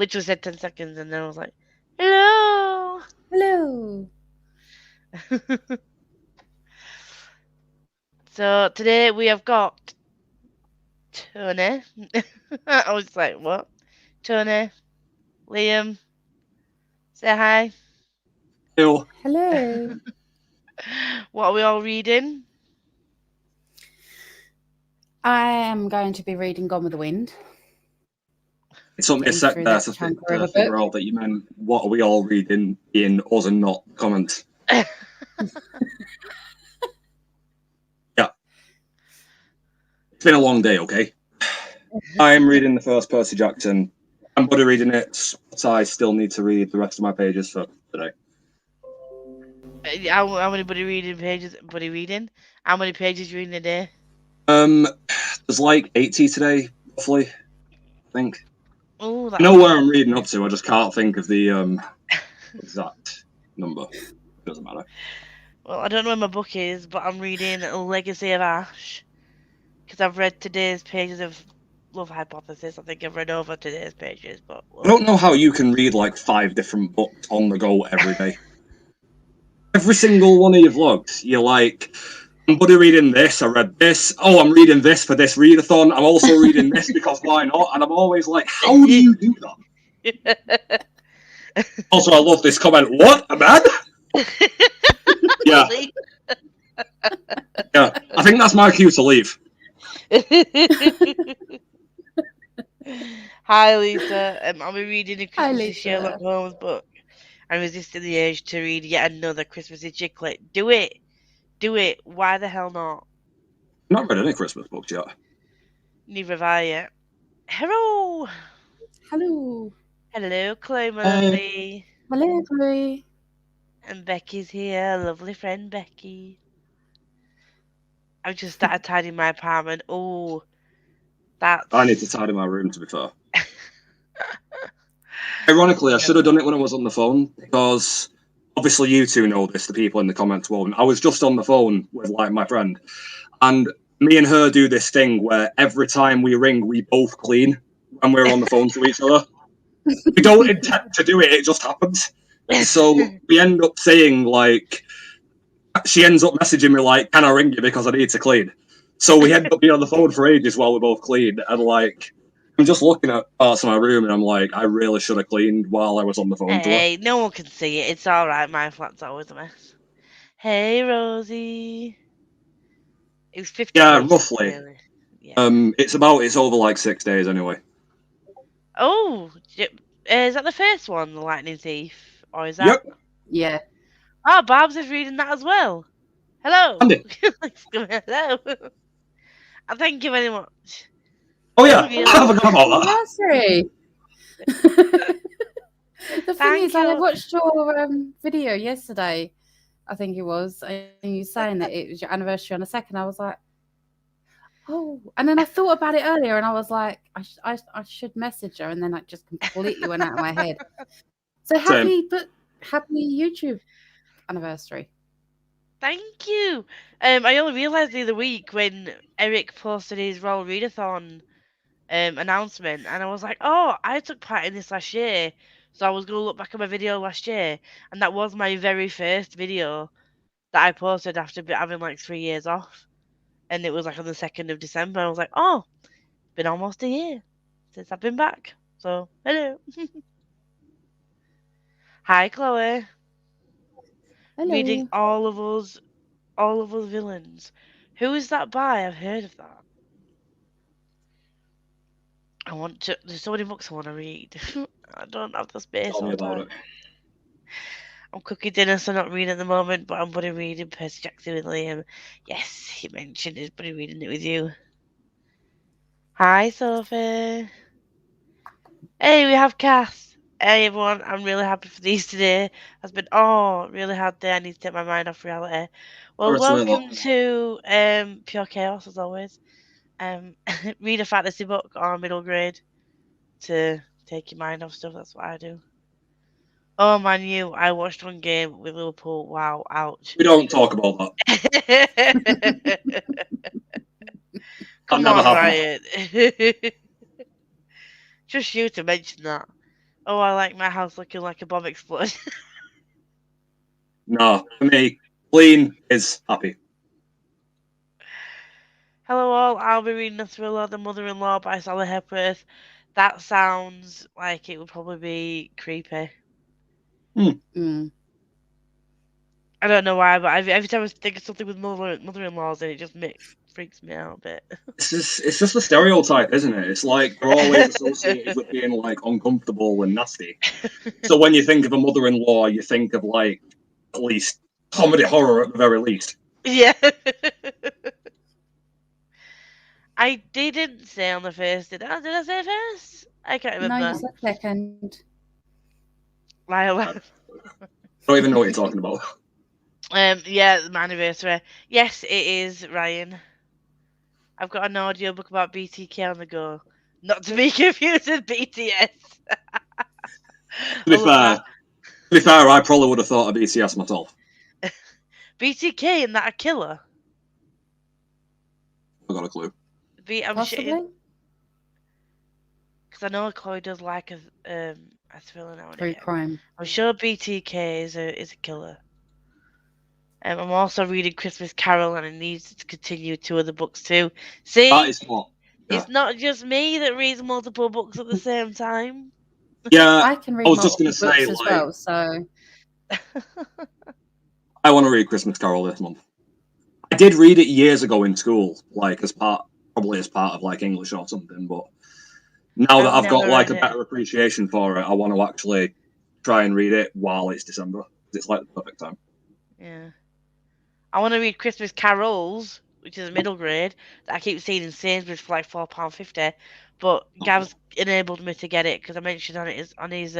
literally said 10 seconds, and then I was like, hello. Hello. So today we have got Tony. I was like, what? Tony, Liam, say hi. Hello. Hello. What are we all reading? I am going to be reading Gone with the Wind. It took me a sec there to figure out that you meant what are we all reading in us and not comments. Yeah. It's been a long day, okay? I'm reading the first Percy Jackson. I'm buddy reading it, but I still need to read the rest of my pages for today. How many buddy reading pages? Buddy reading? How many pages you reading a day? There's like 80 today, roughly. I think. Oh, I know where I'm reading up to. I just can't think of the exact number. Doesn't matter. Well, I don't know where my book is, but I'm reading Legacy of Ash because I've read today's pages of Love Hypothesis. I think I've read over today's pages, but I don't know how you can read like 5 different books on the go every day. Every single one of your vlogs, you're like, I'm buddy reading this, I read this, oh, I'm reading this for this readathon, I'm also reading this because why not? And I'm always like, how do you do that? Also, I love this comment, what, a man? Yeah. Yeah, I think that's my cue to leave. Hi, Lisa. I'll be reading a Christmassy Sherlock Holmes book. I'm resisting the urge to read yet another Christmassy chicklet. Do it. Do it. Why the hell not? I've not read any Christmas books yet. Neither have I yet. Hello. Hello. Hello, Chloe, my lovely. Hello, Chloe. And Becky's here, lovely friend Becky. I've just started tidying my apartment. Oh, that's... I need to tidy my room, to be fair. Ironically, I should have done it when I was on the phone, because obviously you two know this, the people in the comments won't. I was just on the phone with like my friend, and me and her do this thing where every time we ring, we both clean when we're on the phone to each other. We don't intend to do it, it just happens. So we end up saying, like, she ends up messaging me like, can I ring you because I need to clean? So we end up being on the phone for ages while we both clean, and like, I'm just looking at parts of my room and I'm like, I really should have cleaned while I was on the phone to her. Hey, no one can see it. It's alright. My flat's always a mess. Hey, Rosie. It was 50 Yeah, days, roughly. really. Yeah. It's over like 6 days anyway. Oh, is that the first one, The Lightning Thief? Or is that... Yep. Yeah. Oh, Barb's is reading that as well. Hello. Andy. Hello. And thank you very much. Oh yeah, I forgot about that. The thing is, I watched your video yesterday, I think it was, and you saying that it was your anniversary on the 2nd. I was like, oh, and then I thought about it earlier, and I was like, I should message her, and then it just completely went out of my head. So happy YouTube anniversary. Thank you. I only realised the other week when Eric posted his Royal Readathon announcement, and I was like, oh, I took part in this last year. So I was going to look back at my video last year, and that was my very first video that I posted after having like 3 years off. And it was like on the 2nd of December. I was like, oh, it's been almost a year since I've been back. So, hello. Hi, Chloe. Hello. Reading all of us villains. Who is that by? I've heard of that. There's so many books I want to read. I don't have the space or time. I'm cooking dinner, so I'm not reading at the moment, but I'm buddy reading Percy Jackson with Liam. Yes, he mentioned his buddy reading it with you. Hi, Sophie. Hey, we have Cass. Hey, everyone. I'm really happy for these today. It's been, really hard day. I need to take my mind off reality. Well, welcome to Pure Chaos, as always. Read a fantasy book or middle grade to take your mind off stuff. That's what I do. Oh, man, I watched one game with Liverpool. Wow, ouch. We don't talk about that. Come on, Ryan. Just you to mention that. Oh, I like my house looking like a bomb exploded. No, for me, clean is happy. Hello all, I'll be reading a thriller, The Mother-in-Law by Sally Hepworth. That sounds like it would probably be creepy. Mm. I don't know why, but every time I think of something with mother-in-laws, it just freaks me out a bit. It's just a stereotype, isn't it? It's like they're always associated with being like uncomfortable and nasty. So when you think of a mother-in-law, you think of like at least comedy horror at the very least. Yeah. I didn't say on the first, did I? Did I say first? I can't No, remember. you said second. Liar. I don't even know what you're talking about. Yeah, my anniversary. Yes, it is, Ryan. I've got an audio book about BTK on the go. Not to be confused with BTS. To be fair, I probably would have thought of BTS myself. BTK and that a killer. I got a clue. I'm Possibly. because I know Chloe does like a thriller now. True crime. I'm sure BTK is a killer. I'm also reading Christmas Carol, and it needs to continue 2 other books too. See, That is what. Yeah. It's not just me that reads multiple books at the same time. Yeah, I can read I was just multiple gonna say, books as like, well, so I want to read Christmas Carol this month. I did read it years ago in school, like probably as part of like English or something. But now that I've got like a better appreciation for it, I want to actually try and read it while it's December. It's like the perfect time. Yeah, I want to read Christmas Carols, which is a middle grade that I keep seeing in Sainsbury's for like £4.50. But Gav's enabled me to get it because I mentioned on his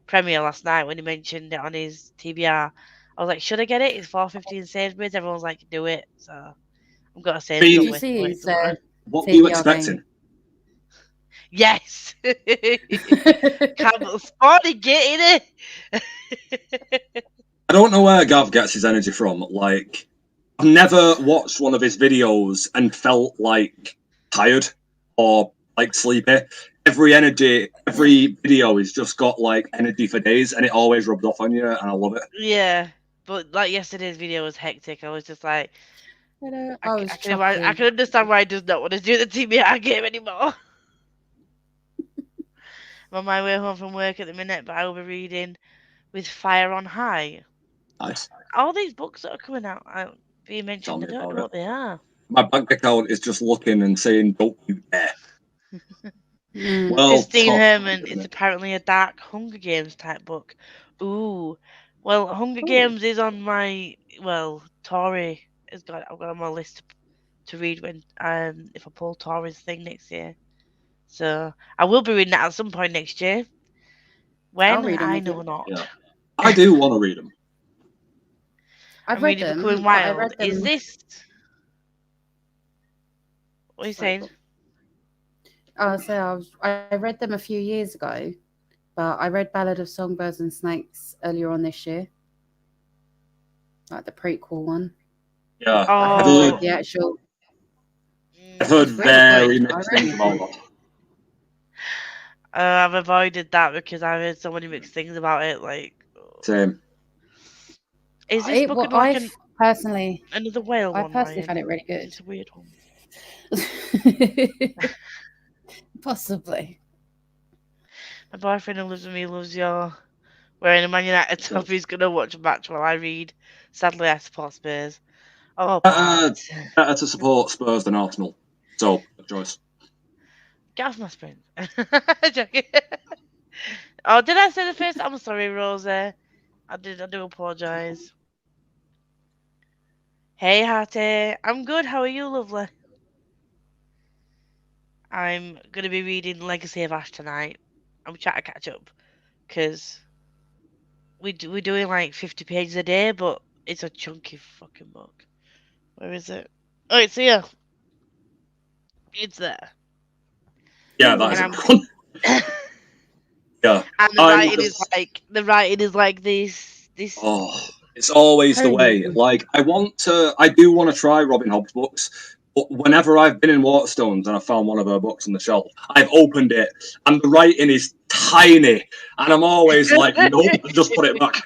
premiere last night when he mentioned it on his TBR. I was like, should I get it? It's £4.50 in Sainsbury's. Everyone's like, do it. So I'm gonna say, did you see his what are you expecting? Yes. Campbell Sporty getting it. I don't know where Gav gets his energy from. Like, I've never watched one of his videos and felt like tired or like sleepy. Every video has just got like energy for days, and it always rubs off on you, and I love it. Yeah, but like yesterday's video was hectic. I was just like, I can understand why he does not want to do the TBR game anymore. I'm on my way home from work at the minute, but I will be reading With Fire on High. Nice. All these books that are coming out, being mentioned, I don't know what they are. My bank account is just looking and saying, "Don't you dare." Well, Christine Herman is apparently a dark Hunger Games type book. Ooh, well, Hunger Games is on my Tori I've got on my list to read when if I pull Tori's thing next year. So I will be reading that at some point next year. When I know not. Yeah. I do want to read them. I've read them. Becoming Wild. Is this? What are you saying? I read them a few years ago, but I read Ballad of Songbirds and Snakes earlier on this year, like the prequel one. Yeah, the actual. I've heard very mixed things about that. I've avoided that because I've heard so many mixed things about it. Like, same. Is this book like personally another whale one? I personally find it really good. It's a weird one. Possibly. My boyfriend who lives with me loves your wearing a Man United top. He's gonna watch a match while I read. Sadly, I support Spurs. Oh, better to support Spurs than Arsenal. So, choice. Get off my sprint. Oh, did I say the first? I'm sorry, Rosie. I do apologise. Hey, Hattie. I'm good. How are you, lovely? I'm going to be reading Legacy of Ash tonight. I'm trying to catch up because we're doing like 50 pages a day, but it's a chunky fucking book. Where is it? Oh, it's here. It's there. Yeah, that is a good one. Yeah. And the writing is like this. Oh, it's always the way. Like I do want to try Robin Hobb's books, But whenever I've been in Waterstones and I found one of her books on the shelf, I've opened it and the writing is tiny, and I'm always like, nope, just put it back.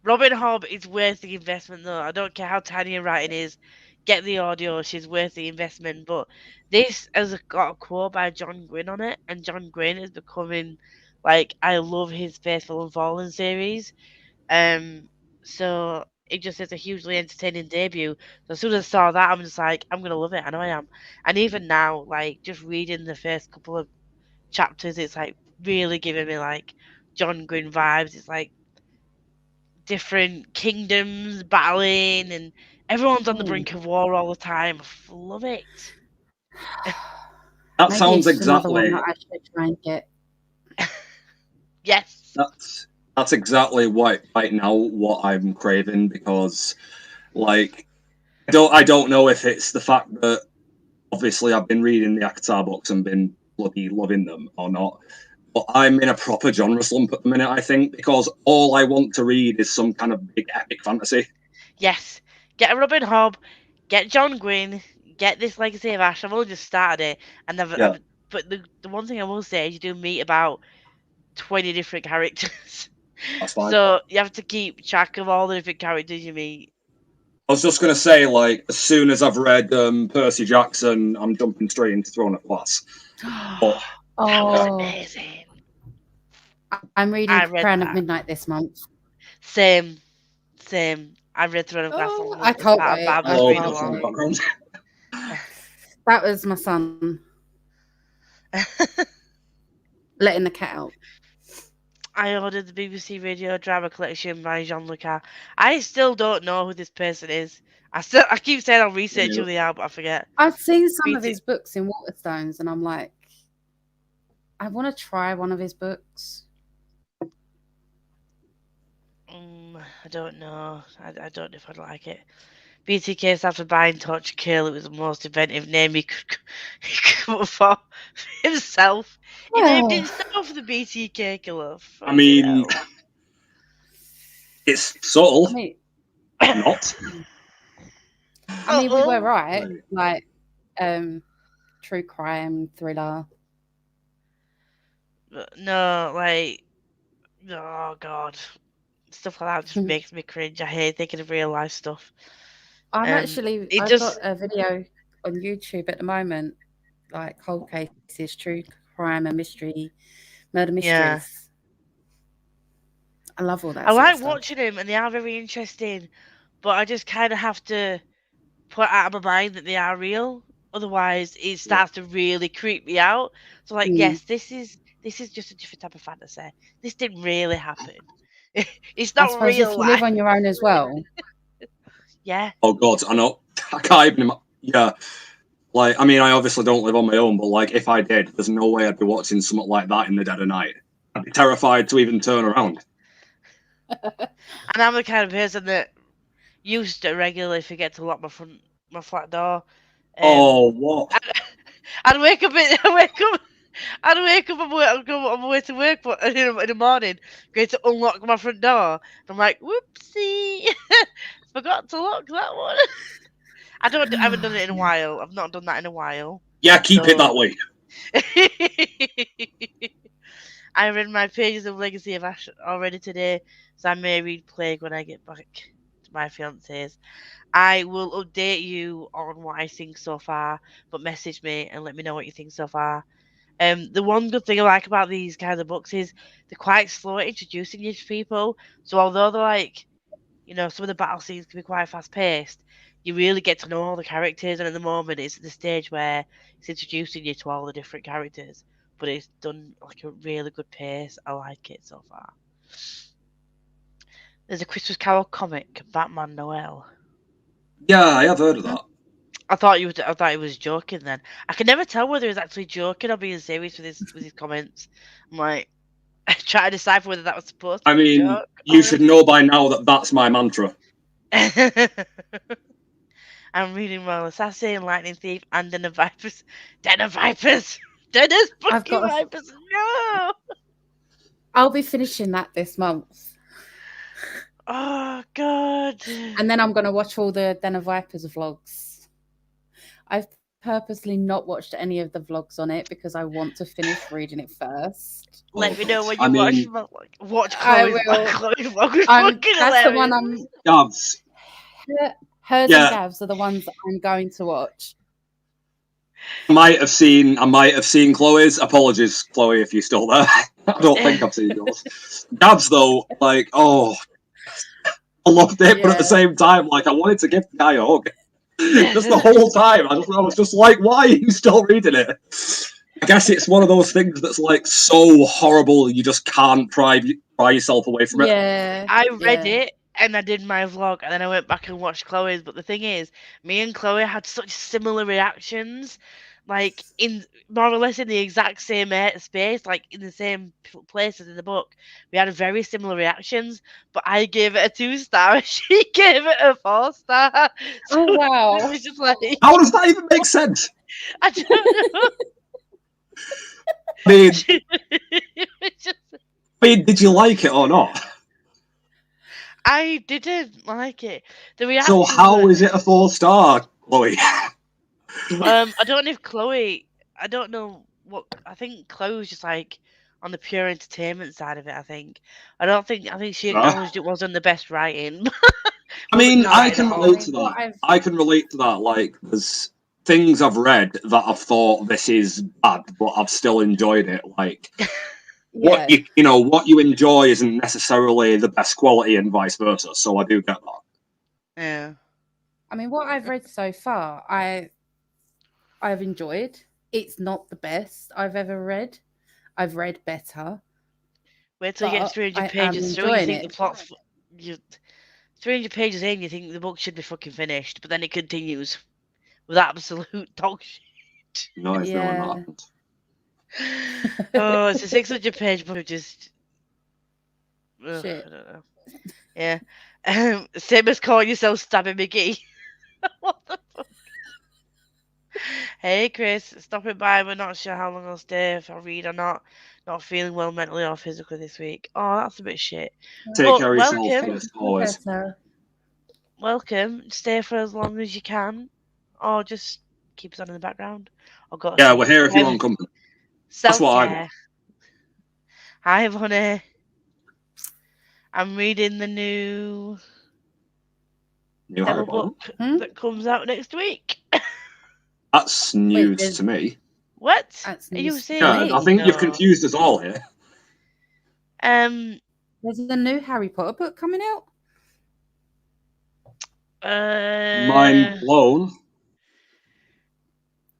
Robin Hobb is worth the investment, though. I don't care how tiny her writing is. Get the audio; she's worth the investment. But this has got a quote by John Gwynne on it, and John Gwynne is becoming like I love his Faithful and Fallen series. So it just is a hugely entertaining debut. So as soon as I saw that, I'm just like, I'm gonna love it. I know I am. And even now, like just reading the first couple of chapters, it's like really giving me like John Gwynne vibes. It's like different kingdoms battling, and everyone's on the brink of war all the time. I love it. That Maybe sounds it's another one exactly. that I should try and get. Yes. That's exactly what right now what I'm craving, because like I don't know if it's the fact that obviously I've been reading the Akatar books and been bloody loving them or not, but I'm in a proper genre slump at the minute, I think, because all I want to read is some kind of big epic fantasy. Yes. Get a Robin Hobb, get John Gwynne, get this Legacy of Ash. I've only just started it, and but the one thing I will say is you do meet about 20 different characters. That's fine. So you have to keep track of all the different characters you meet. I was just going to say, like, as soon as I've read Percy Jackson, I'm jumping straight into Throne of Glass. But, That was amazing. I'm reading Crown of Midnight this month. Same. I read Throne of Glass. I can't wait. That was my son letting the cat out. I ordered the BBC Radio Drama Collection by Jean-Luc. I still don't know who this person is. I keep saying I'll research who they are, but I forget. I've seen some of his books in Waterstones, and I'm like, I want to try one of his books. I don't know. I don't know if I'd like it. BTK stands for Bind, Touch, Kill. It was the most inventive name he could come up for himself. He named himself the BTK Killer. I mean, it's subtle. Not. I mean, we were right. Like, true crime, thriller. No, like, oh God. Stuff like that just makes me cringe. I hate thinking of real life stuff. I've got a video on YouTube at the moment, like cold cases, true crime and mystery, murder mysteries. Yeah. I love all that. I like watching them, and they are very interesting, but I just kind of have to put out of my mind that they are real. Otherwise, it starts to really creep me out. So, like, yes, this is just a different type of fantasy. This didn't really happen. It's not real. If you live on your own as well. Yeah. Oh God, I know. I can't even. Yeah. Like, I mean, I obviously don't live on my own, but like, if I did, there's no way I'd be watching something like that in the dead of night. I'd be terrified to even turn around. And I'm the kind of person that used to regularly forget to lock my flat door. Oh, what? I'd wake up on my way to work in the morning, going to unlock my front door. I'm like, whoopsie, forgot to lock that one. I haven't done it in a while. I've not done that in a while. Yeah, keep it that way. I read my pages of Legacy of Ash already today, so I may read Plague when I get back to my fiance's. I will update you on what I think so far, but message me and let me know what you think so far. The one good thing I like about these kind of books is they're quite slow at introducing you to people. So although they're like, some of the battle scenes can be quite fast paced, you really get to know all the characters, and at the moment it's at the stage where it's introducing you to all the different characters, but it's done like a really good pace. I like it so far. There's a Christmas Carol comic, Batman Noel. Yeah, I have heard of that. I thought he was joking then. I can never tell whether he's actually joking or being serious with his comments. I'm like, I try to decipher whether that was supposed to be a joke. You should know by now that that's my mantra. I'm reading Royal Assassin, Lightning Thief, and Den of Vipers. Den of Vipers! Dennis fucking Vipers! No! I'll be finishing that this month. Oh, God. And then I'm going to watch all the Den of Vipers vlogs. I've purposely not watched any of the vlogs on it because I want to finish reading it first. Let me know when I you mean, watch I Chloe's will. Chloe's vlog. It's fucking That's the one hilarious. Gavs. Hers Yeah. and Gav's are the ones that I'm going to watch. I might have seen Chloe's. Apologies, Chloe, if you're still there. I don't think I've seen yours. Gabs, though, like, oh, I loved it, but at the same time, like, I wanted to give the guy a hug. Just the whole time. I was just like, why are you still reading it? I guess it's one of those things that's, like, so horrible you just can't pry yourself away from it. Yeah. I read it and I did my vlog and then I went back and watched Chloe's. But the thing is, me and Chloe had such similar reactions, like in more or less in the exact same space, like in the same places in the book. We had very similar reactions, but I gave it a 2-star and she gave it a 4-star. So Oh, wow. it was just like, How does that even make sense? I don't know. I mean, It was just, did you like it or not? I didn't like it. The So reactions how were, is it a 4-star, Chloe? I don't know if Chloe. I don't know what. I think Chloe was just like on the pure entertainment side of it. I think. I think she acknowledged it wasn't the best writing. I mean, not I right can at all. relate to that. I can relate to that. Like, there's things I've read that I've thought this is bad, but I've still enjoyed it. Like, what what you enjoy isn't necessarily the best quality, and vice versa. So I do get that. Yeah. I mean, what I've read so far, I've enjoyed. It's not the best I've ever read. I've read better. Wait till you get 300 pages through. You think the plot's 300 pages in. You think the book should be fucking finished, but then it continues with absolute dog shit. No, it's doing that. Oh, it's a 600-page book. Just ugh, Shit. I don't know. Yeah. Same as calling yourself Stabby McGee. What the fuck? Hey Chris, stopping by. We're not sure how long I'll stay, if I'll read or not. Not feeling well mentally or physically this week. Oh, that's a bit shit. Take care of yourself, always. Welcome. Stay for as long as you can, or just keep us on in the background. Or go. Yeah, we're here if you want company. That's what I want. Hi, honey. I'm reading the new Devil book that comes out next week. That's news to me. What? That's Are you news. saying? Yeah, I think you've confused us all here. There's a new Harry Potter book coming out. Mind blown.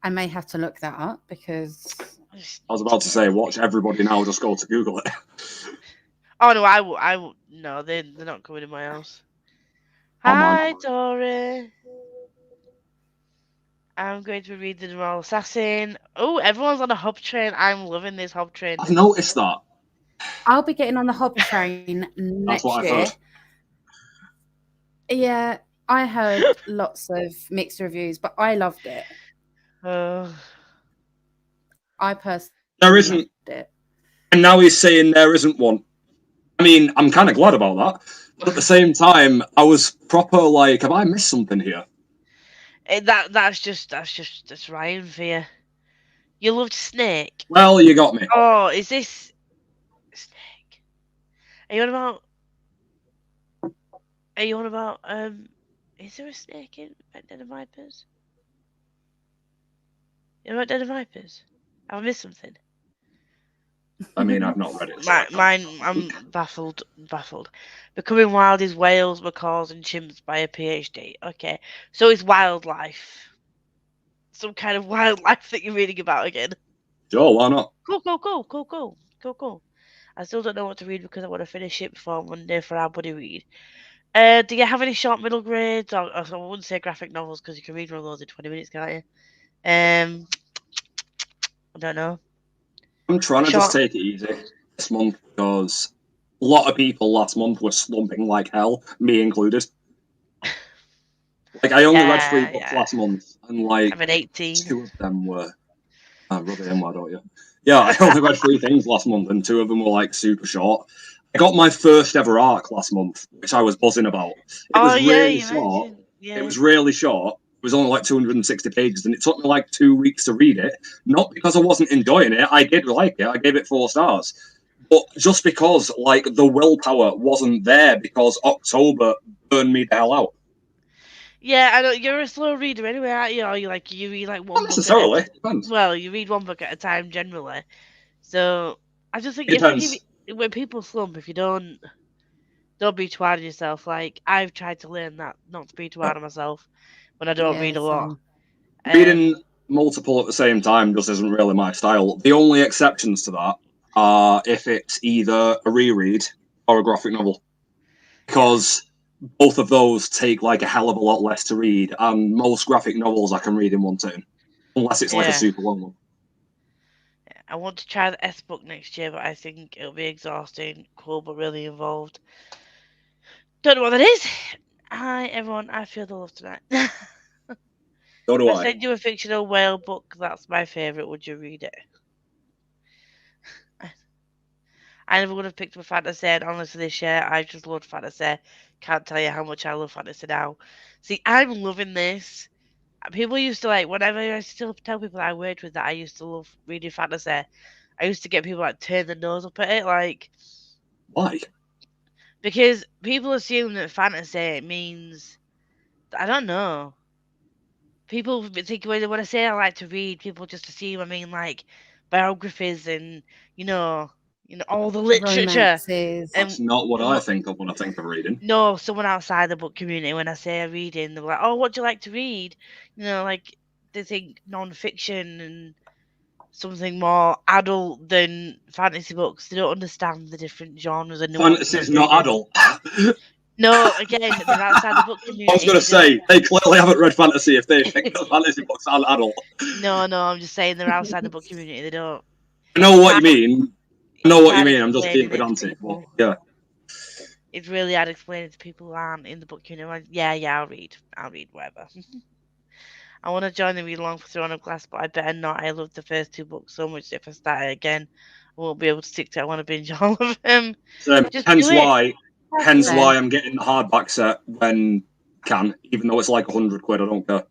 I may have to look that up because I was about to say, watch everybody now. Just go to Google it. Oh no, I will. No, they're not coming in my house. Hi, Tori. I'm going to read the Royal Assassin. Oh, everyone's on a hub train. I'm loving this hub train. I've noticed that. I'll be getting on the hub train next year. Yeah, I heard lots of mixed reviews, but I loved it. I personally loved it. And now he's saying there isn't one. I mean, I'm kind of glad about that. But at the same time, I was proper like, have I missed something here? That's Ryan for you. You loved Snake. Well, you got me. Oh, is this Snake? Are you on about? Is there a snake in Den of Vipers? You know about Den of Vipers? Have I missed something? I mean, I've not read it. I'm baffled. Becoming wild is whales, macaws, and chimps by a PhD. Okay, so it's wildlife. Some kind of wildlife that you're reading about again. Sure, why not? Cool. I still don't know what to read because I want to finish it before Monday for our buddy read. Do you have any short middle grades? Or I wouldn't say graphic novels because you can read one of those in 20 minutes, can't you? I don't know. I'm trying to just take it easy this month because a lot of people last month were slumping like hell, me included. Like, I only read 3 books last month, and like, I'm at 18. 2 of them were. Rub it in, why don't you? Yeah, I only read 3 things last month, and 2 of them were like super short. I got my first ever arc last month, which I was buzzing about. It was really short. Yeah. It was really short, It was only like 260 pages, and it took me like 2 weeks to read it. Not because I wasn't enjoying it. I did like it. I gave it 4 stars. But just because, like, the willpower wasn't there because October burned me the hell out. Yeah, I know you're a slow reader anyway, aren't you? Or you read like one Not book necessarily. Depends. well, you read one book at a time generally. So I just think Depends. when people slump, if you don't be too hard on yourself. Like I've tried to learn that not to be too hard on myself when I don't read a lot. Reading multiple at the same time just isn't really my style. The only exceptions to that are if it's either a reread or a graphic novel, because both of those take like a hell of a lot less to read, and most graphic novels I can read in one turn, unless it's like a super long one. I want to try the S book next year, but I think it'll be exhausting, cool, but really involved. Don't know what that is. Hi everyone, I feel the love tonight. So do I send you a fictional whale book. That's my favourite. Would you read it? I never would have picked up a fantasy, and honestly, this year I just loved fantasy. Can't tell you how much I love fantasy now. See, I'm loving this. People used to whenever I still tell people that I worked with that I used to love reading fantasy. I used to get people turn their nose up at it, why? Because people assume that fantasy means, I don't know. People think when I say I like to read, people just assume I mean biographies and all the literature. Romances. That's not what I think of when I think of reading. No, someone outside the book community, when I say reading, they're like, "Oh, what do you like to read?" They think non-fiction and something more adult than fantasy books. They don't understand the different genres and nuances. Fantasy's not adult. No, again, they're outside the book community. I was going to say, they clearly haven't read fantasy if they think that fantasy books aren't adult. No, I'm just saying they're outside the book community. They don't. I know what you mean. I'm just being pedantic. Yeah. It's really hard explaining to people who aren't in the book community. I'll read whatever. I want to join the read along for Throne of Glass, but I better not. I love the first 2 books so much. If I start it again, I won't be able to stick to it. I want to binge all of them. Hence why I'm getting the hardback set when I can, even though it's like £100. I don't care.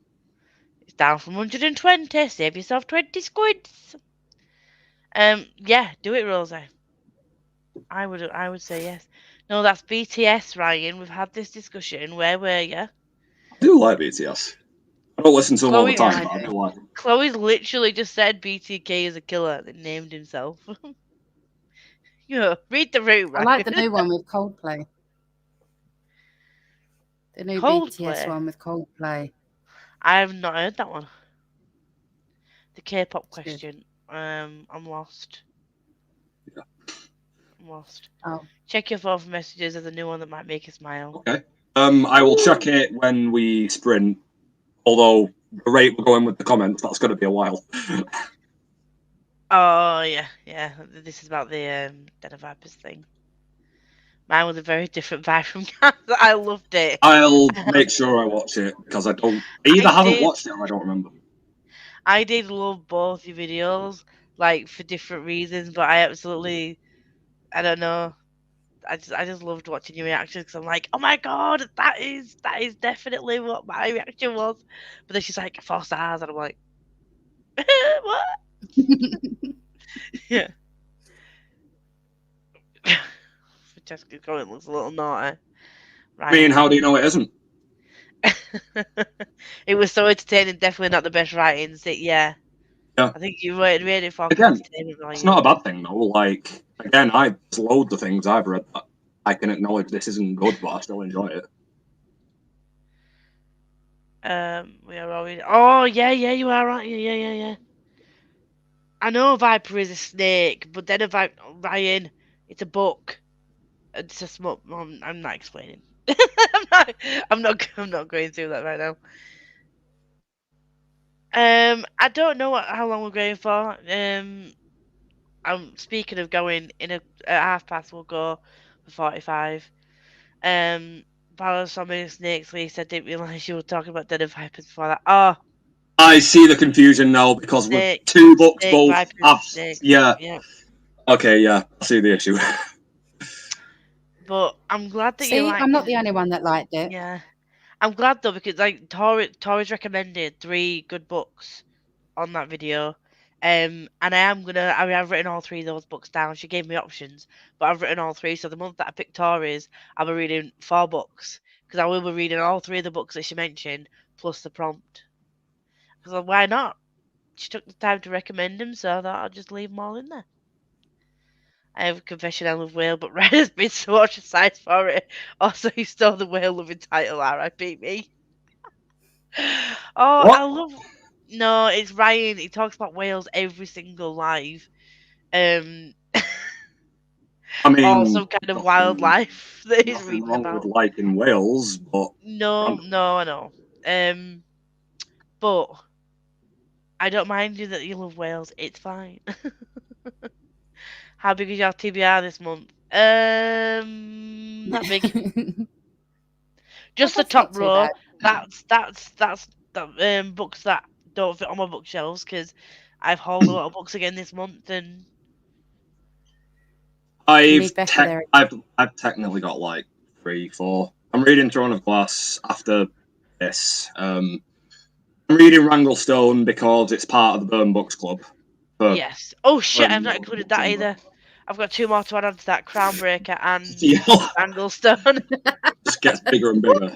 It's down from 120. Save yourself 20 squids. Do it, Rosie. I would say yes. No, that's BTS, Ryan. We've had this discussion. Where were you? I do like BTS. I don't listen to them all the time, but I do like them. Chloe's literally just said BTK is a killer and named himself. Read the room, right? I like the new one with Coldplay. The new BTS one with Coldplay. I have not heard that one. The K-pop question. I'm lost. Yeah. I'm lost. Oh. Check your phone for messages of the new one that might make you smile. Okay. I will check it when we sprint. Although the rate we're going with the comments, that's going to be a while. Oh yeah. This is about the Den of Vipers thing. Mine was a very different vibe from Gaz. I loved it. I'll make sure I watch it because I haven't watched it or I don't remember. I did love both your videos, for different reasons, but I don't know. I just loved watching your reactions because I'm like, oh my god, that is definitely what my reaction was. But then she's like 4 stars, and I'm like, what? Yeah. Jessica's comment looks a little naughty. Right. I mean, how do you know it isn't? It was so entertaining. Definitely not the best writing. Yeah. I think you read it for entertainment. It's not a bad thing though. Again, I load the things I've read that I can acknowledge this isn't good, but I still enjoy it. We are already. Oh yeah, you are right. Yeah. I know a viper is a snake, but then Ryan, it's a book. It's a small. I'm not explaining. I'm not going through that right now. I don't know how long we're going for. I'm speaking of going at 1:30. We'll go for 45. Balance saw me snakes. Lisa, I didn't realise you were talking about Den of Vipers before that. Oh, I see the confusion now because with 2 books both have. Yeah. Okay, yeah, I see the issue. But I'm glad that you like it. I'm not the only one that liked it. Yeah. I'm glad though because like Tori's recommended 3 good books on that video. And I have written all 3 of those books down. She gave me options, but I've written all 3. So the month that I picked Tori's, I'll be reading 4 books because I will be reading all 3 of the books that she mentioned plus the prompt. So why not? She took the time to recommend them, so I thought I'd just leave them all in there. I have a confession, I love whale, but Red has been so ostracised for it. Also, he stole the whale loving title, R.I.P. me. Oh, What? I love. No, it's Ryan. He talks about whales every single live. Um, I or mean, some kind of nothing, wildlife that he's nothing reading wrong with about. liking whales, but No, no, I know. But I don't mind you that you love whales. It's fine. How big is your TBR this month? Not big. Just the that's not top too row. bad. That's the books that don't fit on my bookshelves because I've hauled a lot of books again this month and Leave Becca there. I've technically got like 3, 4. I'm reading Throne of Glass after this. I'm reading Wranglestone because it's part of the Burn Books Club. yes. Oh shit! I've not Burn included Books that Club. either. I've got 2 more to add on to that: Crownbreaker and Yeah, Anglestone. just gets bigger and bigger.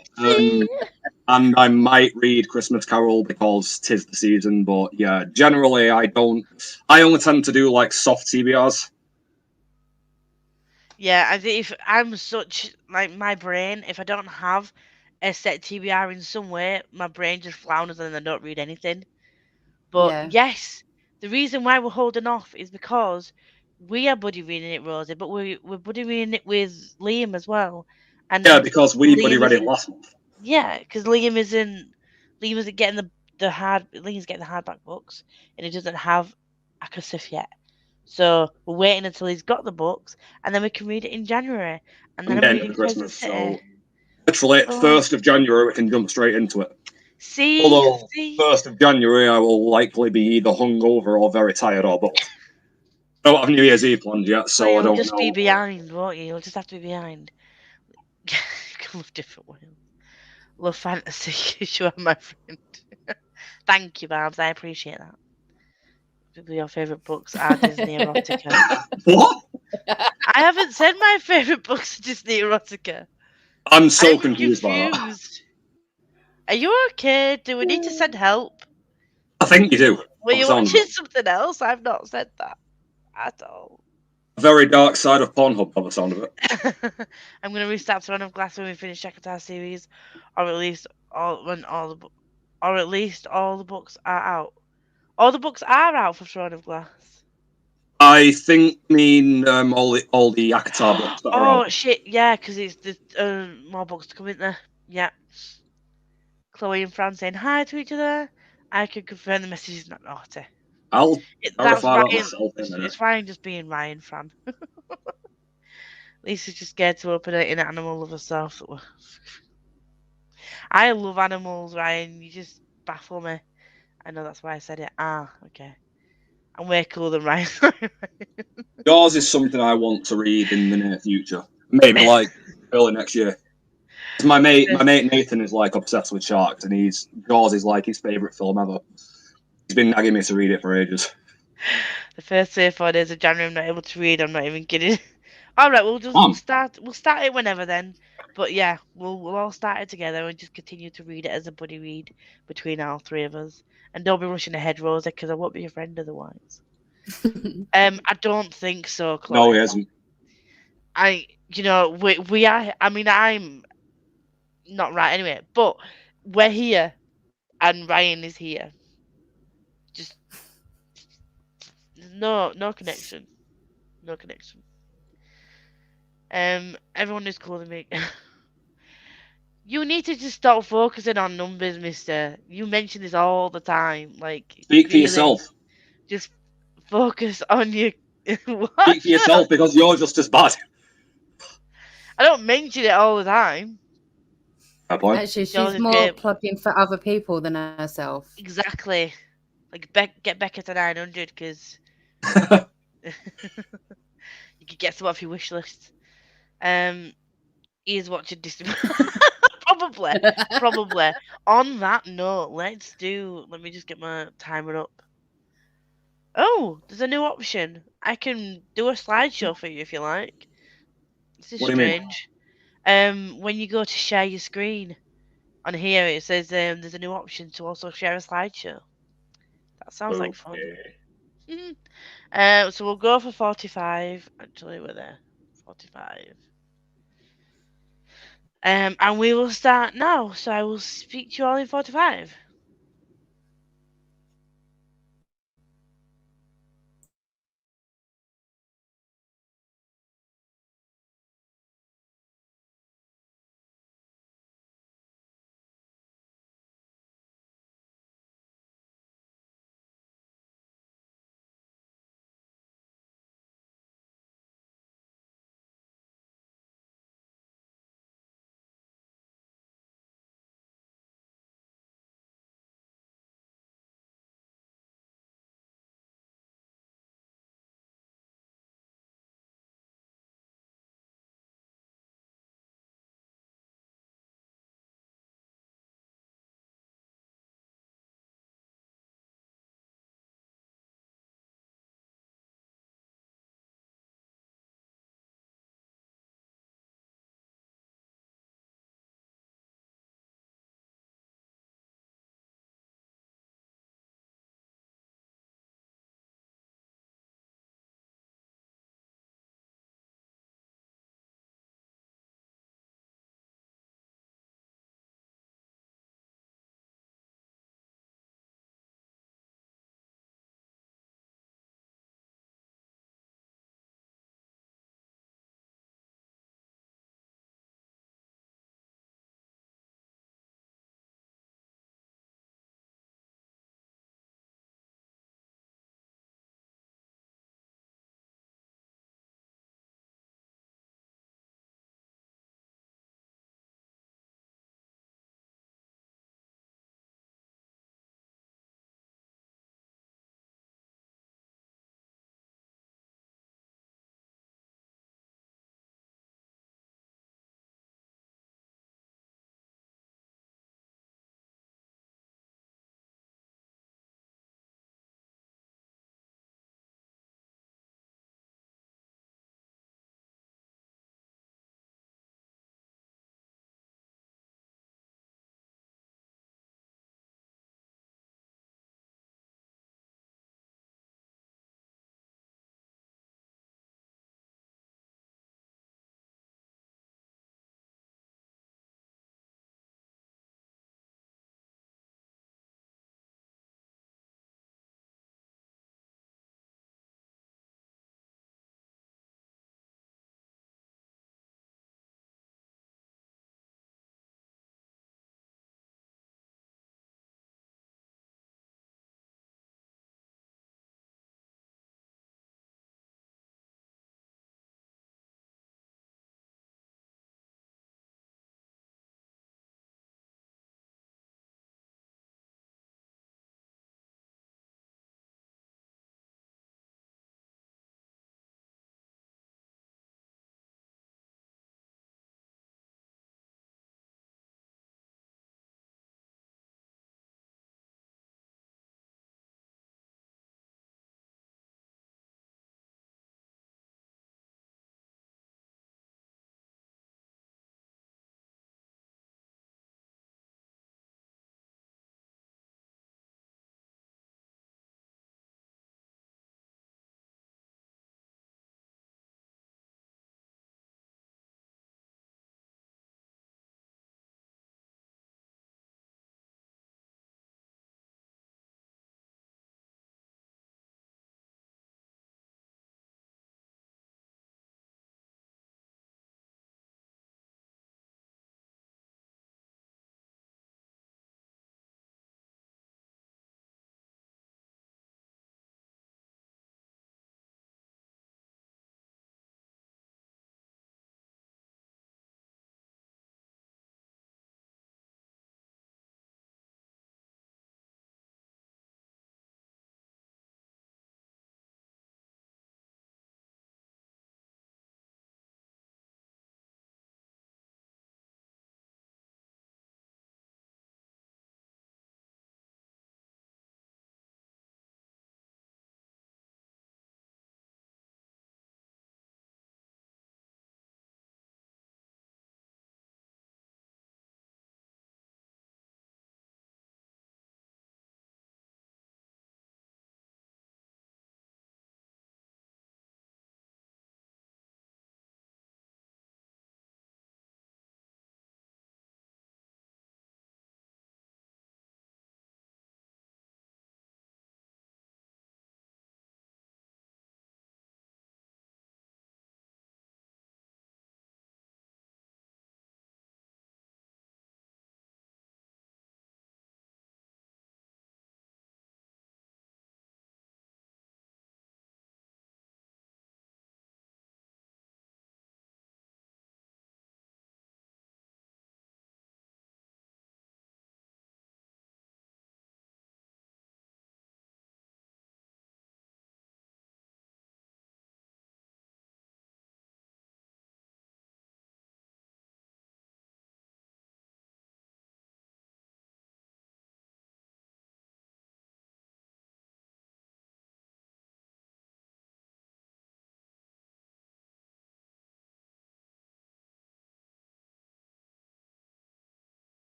And I might read Christmas Carol because 'tis the season. But yeah, generally I don't. I only tend to do like soft TBRs. Yeah, I think if I'm such like my brain, if I don't have a set TBR in some way, my brain just flounders and I don't read anything. But Yeah. yes, the reason why we're holding off is because we are buddy reading it, Rosie, but we're buddy reading it with Liam as well. Yeah, And because we buddy read it last month. yeah, because Liam isn't getting Liam's getting the hardback books, and he doesn't have a Kasif yet. So we're waiting until he's got the books, and then we can read it in January. And then I'm I'm getting it reading for Kansas Christmas, City. so literally Oh, 1st of January we can jump straight into it. see, Although see. 1st of January I will likely be either hungover or very tired or both. I don't have New Year's Eve planned yet, So so I you'll don't just be know. behind, won't you? You'll just have to be behind. Love different worlds. Love fantasy. You are my friend. Thank you, Babs. I appreciate that. Your favourite books are Disney erotica. What? I haven't said my favourite books are Disney erotica. I'm so I'm confused by that. confused. Are you okay? Do we need to send help? I think you do. Were you Sounds watching something else? I've not said that at all. a very dark side of Pornhub by the sound of it. I'm gonna restart Throne of Glass when we finish Shakatar series, or at least all the books are out. All the books are out for Throne of Glass. I think all the Akatar books that are Oh out. shit! Yeah, because it's the more books to come in there. Yeah. Chloe and Fran saying hi to each other. I can confirm the message is not naughty. I'll That's verify that Ryan. myself in a minute. It's Ryan just being Ryan, Fran. Lisa's just scared to open it in animal lover stuff. I love animals, Ryan. You just baffle me. I know that's why I said it. Ah, okay. I'm way cooler than Ryan. Yours is something I want to read in the near future. Maybe like early next year. 'Cause my mate Nathan is like obsessed with sharks, and Jaws is like his favourite film ever. He's been nagging me to read it for ages. The first 4 days of January, I'm not able to read. I'm not even kidding. All right, we'll start it whenever then. But yeah, we'll all start it together and just continue to read it as a buddy read between our 3 of us. And don't be rushing ahead, Rosa, because I won't be your friend otherwise. I don't think so, Chloe. No, he hasn't. We are. I mean, I'm not right anyway, but we're here, and Ryan is here. Just no connection, no connection. Everyone is calling me. You need to just stop focusing on numbers, mister. You mention this all the time. Like, Speak for really, yourself. just focus on your. What? Speak for yourself because you're just as bad. I don't mention it all the time. Fair point. Actually, she's Yours is more great. plugging for other people than herself. Exactly. Like, get Becca to 900 because you could get some off your wish list. He is watching Disney. Probably. On that note, let me just get my timer up. Oh, there's a new option. I can do a slideshow for you if you like. This is What do you mean? strange. When you go to share your screen, on here it says there's a new option to also share a slideshow. That sounds like fun. So we'll go for 45. Actually, we're there. 45. And we will start now. So I will speak to you all in 45.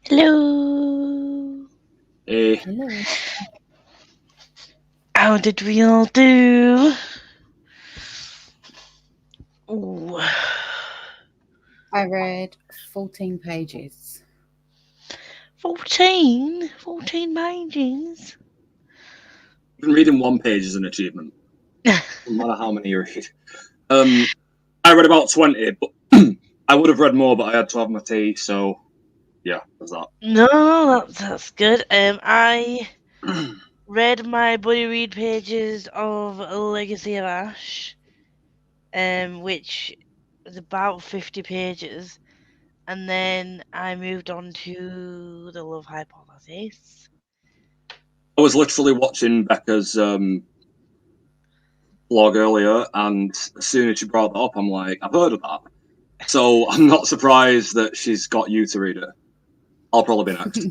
Hello. Hello. How did we all do? Ooh. I read 14 pages. 14? 14 pages? Even reading 1 page is an achievement. No matter how many you read. I read about 20, but I would have read more, but I had to have my tea, so yeah, there's that. No, that's good. I read my buddy read pages of Legacy of Ash, which was about 50 pages, and then I moved on to the Love Hypothesis. I was literally watching Becca's blog earlier, and as soon as she brought that up, I'm like, I've heard of that. So I'm not surprised that she's got you to read it. I'll probably be next.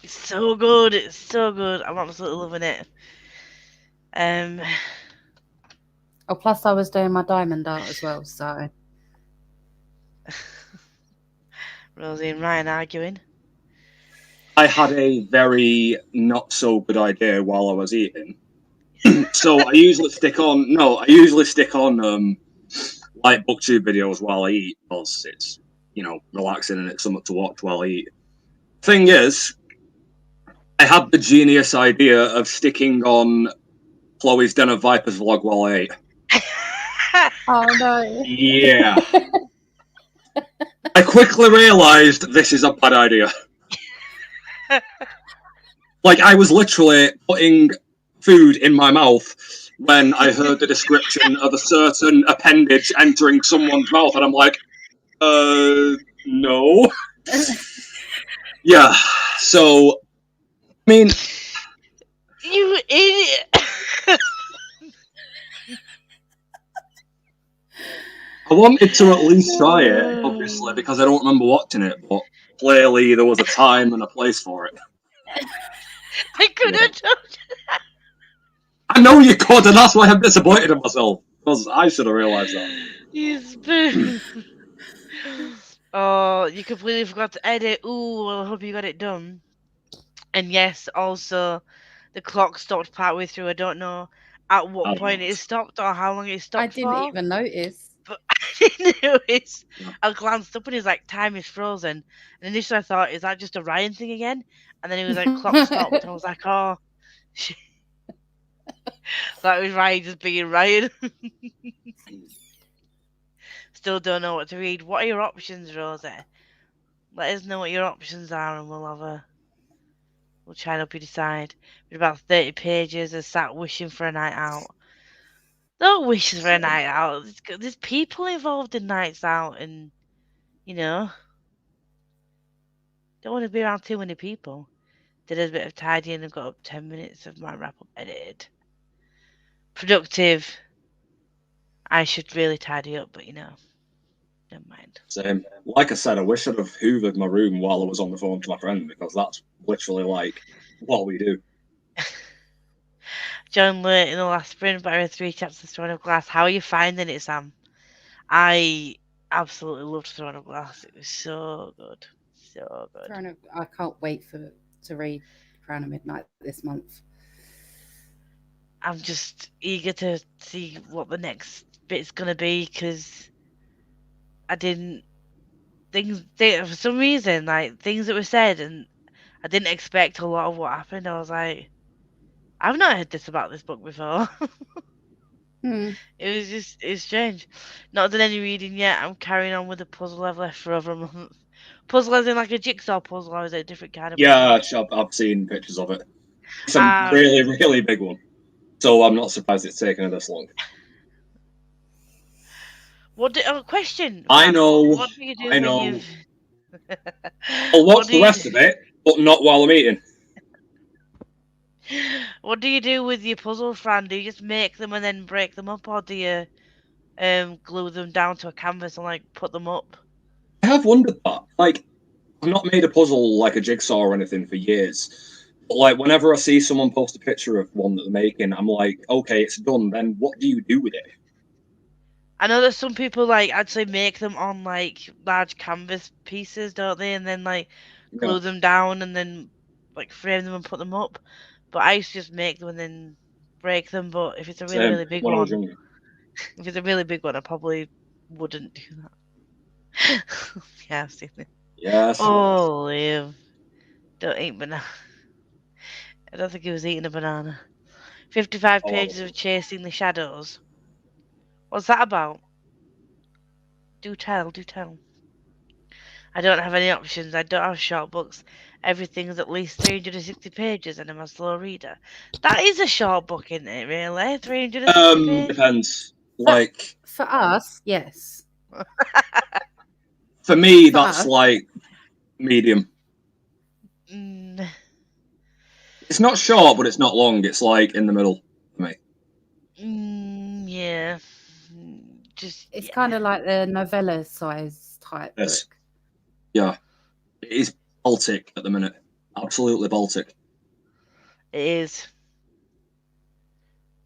It's so good. It's so good. I'm absolutely loving it. Oh, plus I was doing my diamond art as well, so. Rosie and Ryan arguing. I had a very not so good idea while I was eating. So I usually stick on like booktube videos while I eat because it's, you know, relaxing and it's something to watch while I eat. Thing is, I had the genius idea of sticking on Chloe's Den of Vipers vlog while I ate. Oh no. Yeah. I quickly realised this is a bad idea. Like, I was literally putting food in my mouth when I heard the description of a certain appendage entering someone's mouth, and I'm like, no. Yeah, so, I mean... You idiot! I wanted to at least try it, obviously, because I don't remember watching it, but clearly there was a time and a place for it. I could have done it. I know you could, and that's why I'm disappointed in myself, because I should have realised that. You spoon. Oh, you completely forgot to edit. Ooh, well, I hope you got it done. And yes, also, the clock stopped partway through. I don't know at what point it stopped or how long it stopped I didn't for. even notice. But I didn't notice. I glanced up and it's like, time is frozen. And initially I thought, is that just a Ryan thing again? And then it was like, clock stopped. And I was like, oh, shit. That was Ryan just being Ryan. Still don't know what to read. What are your options, Rosie? Let us know what your options are and we'll try and help you decide. With about 30 pages of sat wishing for a night out. Don't wish for a night out. There's people involved in nights out and, you know, don't want to be around too many people. Did a bit of tidying and got up 10 minutes of my wrap up edited. Productive. I should really tidy up, but you know, never mind. Same. Like I said, I wish I'd have hoovered my room while I was on the phone to my friend, because that's literally like what we do. John learnt in the last sprint, but I read 3 chapters of Throne of Glass. How are you finding it, Sam? I absolutely loved Throne of Glass. It was so good. So good. I can't wait to read Crown of Midnight this month. I'm just eager to see what the next bit's gonna be because I didn't for some reason, like things that were said, and I didn't expect a lot of what happened. I was like, I've not heard this about this book before. It's strange. Not done any reading yet. I'm carrying on with the puzzle I've left for over a month. Puzzle as in like a jigsaw puzzle, or is it a different kind of puzzle? Yeah, I've seen pictures of it. It's a really, really big one. So I'm not surprised it's taken this long. Question. I know. What do you do when you've... I'll watch the rest of it, but not while I'm eating. What do you do with your puzzles, Fran? Do you just make them and then break them up, or do you glue them down to a canvas and like put them up? I have wondered that. Like, I've not made a puzzle like a jigsaw or anything for years. But like, whenever I see someone post a picture of one that they're making, I'm like, okay, it's done. Then what do you do with it? I know that some people like actually make them on like large canvas pieces, don't they? And then like glue them down and then like frame them and put them up. But I used to just make them and then break them. But if it's a really, really big one, if it's a really big one, I probably wouldn't do that. Yeah, I've seen it. Yes. Oh, Liam. Don't eat banana. I don't think he was eating a banana. 55 pages of Chasing the Shadows. What's that about? Do tell, do tell. I don't have any options. I don't have short books. Everything's at least 360 pages and I'm a slow reader. That is a short book, isn't it, really? 360 pages? Depends. Like, For us, yes. for me, that's like medium. It's not short, but it's not long. It's like in the middle for me. Yeah. It's kind of like the novella size type book. Yeah. It is Baltic at the minute. Absolutely Baltic. It is.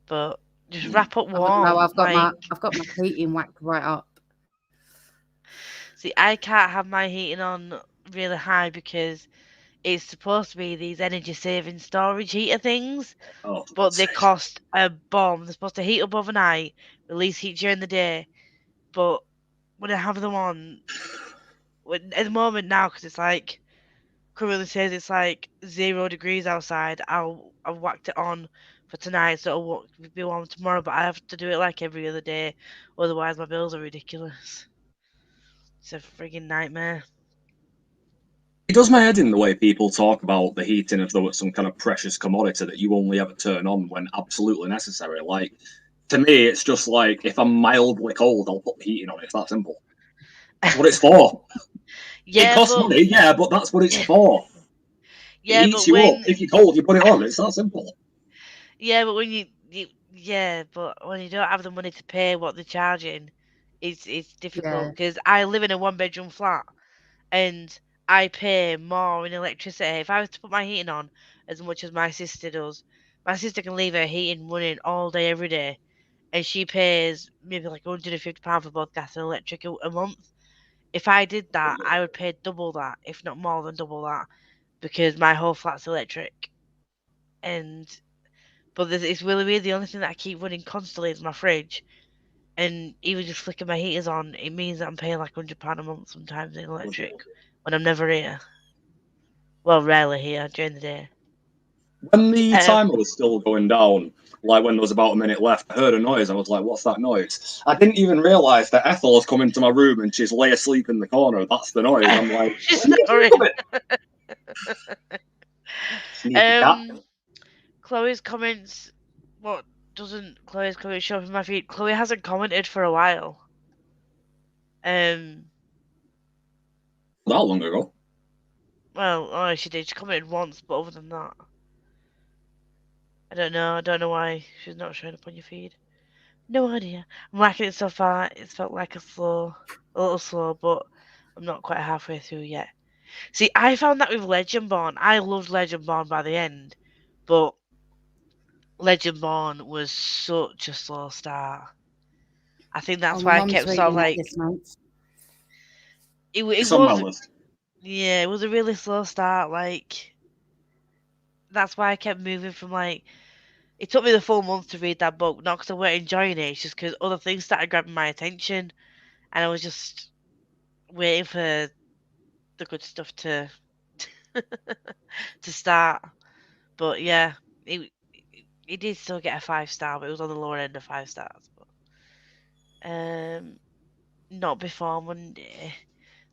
But just wrap up warm. No, I've got my heating whacked right up. See, I can't have my heating on really high because it's supposed to be these energy saving storage heater things, but they cost a bomb. They're supposed to heat up overnight, release heat during the day. But when I have them on, at the moment now, because it's like currently says it's like 0 degrees outside, I've whacked it on for tonight, so it'll be warm tomorrow. But I have to do it like every other day, otherwise my bills are ridiculous. It's a frigging nightmare. It does my head in the way people talk about the heating as though it's some kind of precious commodity that you only ever turn on when absolutely necessary. Like, to me, it's just like, if I'm mildly cold, I'll put the heating on. It's that simple. That's what it's for. Yeah, it costs money, yeah, but that's what it's for. Yeah, it heats you up. If you're cold, you put it on. It's that simple. Yeah, but when but when you don't have the money to pay what they're charging, it's difficult because I live in a 1-bedroom flat and I pay more in electricity. If I was to put my heating on as much as my sister does, my sister can leave her heating running all day every day, and she pays maybe like £150 for both gas and electric a month. If I did that, I would pay double that, if not more than double that, because my whole flat's electric. But it's really weird. The only thing that I keep running constantly is my fridge. And even just flicking my heaters on, it means that I'm paying like £100 a month sometimes in electric when I'm never here. Well, rarely here during the day. When the timer was still going down, like when there was about a minute left, I heard a noise. I was like, what's that noise? I didn't even realise that Ethel has come into my room and she's lay asleep in the corner. That's the noise. I'm like, she's snoring. Chloe's comments. What doesn't Chloe's comments show up in my feed? Chloe hasn't commented for a while. That long ago. Well, she did. She commented once, but other than that, I don't know. I don't know why she's not showing up on your feed. No idea. I'm liking it so far. It's felt like a little slow, but I'm not quite halfway through yet. See, I found that with Legendborn. I loved Legendborn by the end, but Legendborn was such a slow start. I think that's why I kept sort of like it was. Yeah, it was a really slow start. Like that's why I kept moving from like. It took me the full month to read that book, not because I weren't enjoying it, it's just because other things started grabbing my attention, and I was just waiting for the good stuff to to start. But yeah, it did still get a 5-star, but it was on the lower end of 5 stars. But not before Monday.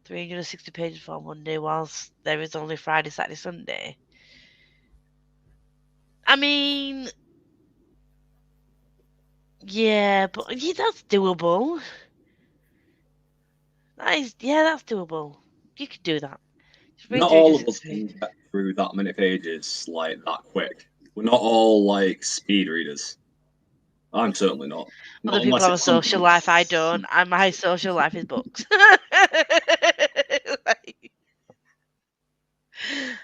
360 pages before Monday, whilst there is only Friday, Saturday, Sunday. I mean, yeah, but that's doable. That's doable. You could do that. Not all of us can get through that many pages like that quick. We're not all like speed readers. I'm certainly not. Other people have a social life. I don't. And my social life is books.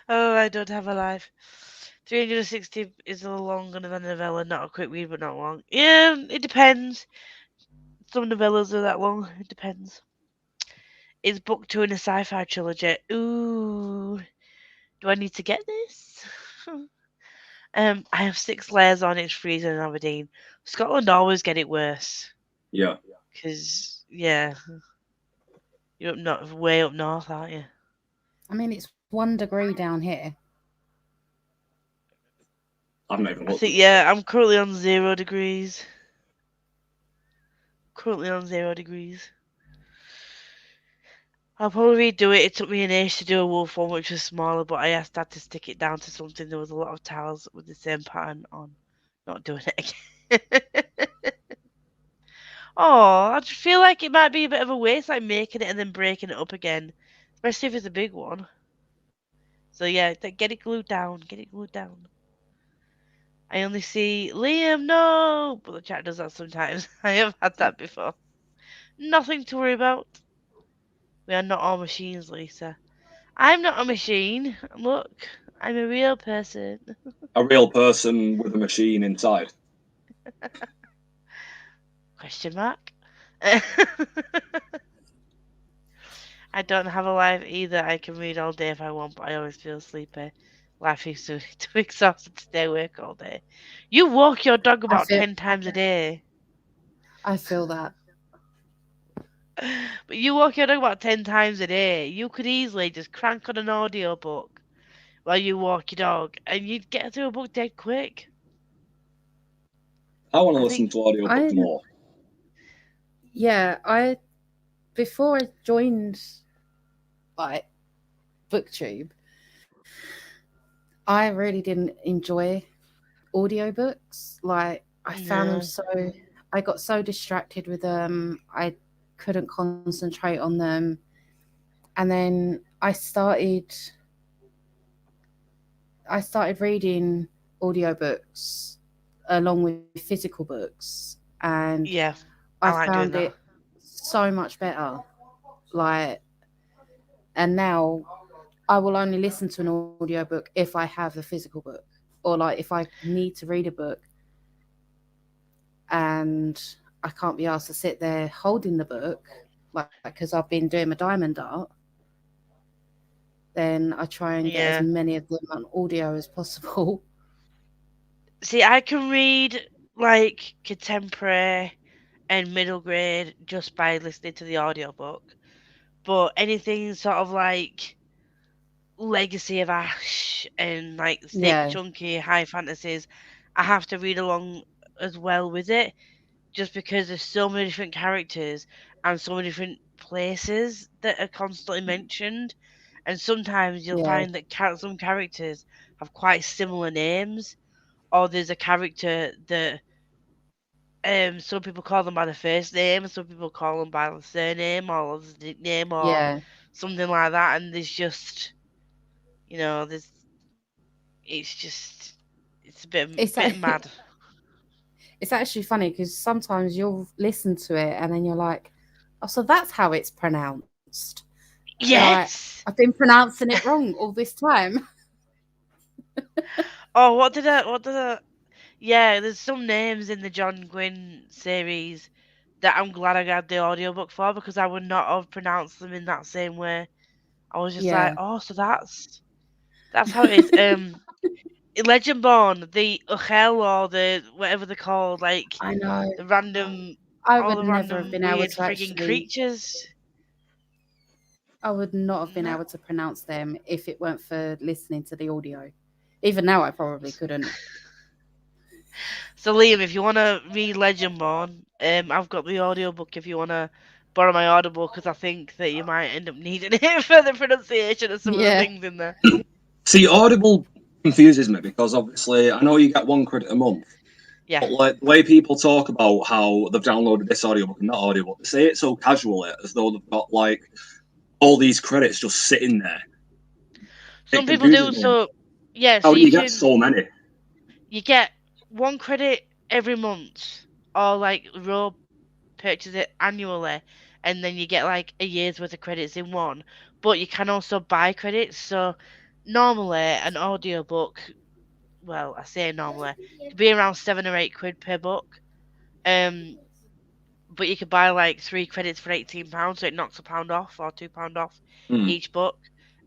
Oh, I don't have a life. 360 is a little longer than a novella. Not a quick read, but not long. Yeah, it depends. Some novellas are that long. It depends. It's book 2 in a sci-fi trilogy. Ooh, do I need to get this? I have 6 layers on. It's freezing in Aberdeen. Scotland always get it worse. Yeah. Cause yeah, you're way up north, aren't you? I mean, it's 1 degree down here. I've not even I looked think at yeah. I'm currently on 0 degrees. Currently on 0 degrees. I'll probably redo it. It took me an age to do a wolf one, which was smaller, but I asked Dad to stick it down to something. There was a lot of towels with the same pattern on. Not doing it again. Oh, I just feel like it might be a bit of a waste, like making it and then breaking it up again, especially if it's a big one. So yeah, get it glued down. Get it glued down. I only see Liam, no, but the chat does that sometimes. I have had that before. Nothing to worry about. We are not all machines, Lisa. I'm not a machine. Look, I'm a real person. a real person with a machine inside. Question mark. I don't have a life either. I can read all day if I want, but I always feel sleepy. Life is too exhausted to stay awake all day. You walk your dog I about feel, 10 times a day. I feel that. But you walk your dog about 10 times a day. You could easily just crank on an audio book while you walk your dog, and you'd get through a book dead quick. I want to I listen think, to audiobooks I more. Yeah, I before I joined like BookTube, I really didn't enjoy audiobooks. Like I found them no. so I got so distracted with them. I couldn't concentrate on them. And then I started reading audiobooks along with physical books, and Yeah, I I like doing found that. it so much better. Like, and now I will only listen to an audiobook if I have the physical book, or like if I need to read a book and I can't be asked to sit there holding the book, like because I've been doing my diamond art, then I try and get as Yeah. many of them on audio as possible. See, I can read like contemporary and middle grade just by listening to the audiobook. But anything sort of like Legacy of Ash and like thick, Yeah, chunky, high fantasies, I have to read along as well with it just because there's so many different characters and so many different places that are constantly mentioned. And sometimes you'll yeah, find that some characters have quite similar names, or there's a character that some people call them by the first name, some people call them by the surname or the nickname or yeah. something like that. And there's just, there's it's just it's a It's bit mad. it's actually funny because sometimes you'll listen to it and then you're like, oh, so that's how it's pronounced. You're like, Yes. I've been pronouncing it wrong all this time. Oh, what did I? Yeah, there's some names in the John Gwynn series that I'm glad I got the audiobook for because I would not have pronounced them in that same way. I was just like, Yeah. oh, so that's how it is. In Legendborn, the Uchel or the whatever they're called, like I know. the random, I all would the never have random been able weird to frigging actually, creatures. I would not have been No. able to pronounce them if it weren't for listening to the audio. Even now, I probably couldn't. So Liam, if you want to read Legendborn, I've got the audiobook if you want to borrow my audible because I think that you might end up needing it for the pronunciation of some of the Yeah. things in there. See, Audible confuses me because obviously I know you get 1 credit a month, Yeah. but like the way people talk about how they've downloaded this audiobook and that audiobook, they say it so casually as though they've got like all these credits just sitting there. Some It people confuses do. me. So yeah, How so do you get so many? you get 1 credit every month, or like Raw purchase it annually, and then you get like a year's worth of credits in one. But you can also buy credits. So normally an audiobook, I say normally, could be around £7 or £8 per book. Um, but you could buy like 3 credits for £18, so it knocks £1 off or £2 off each book.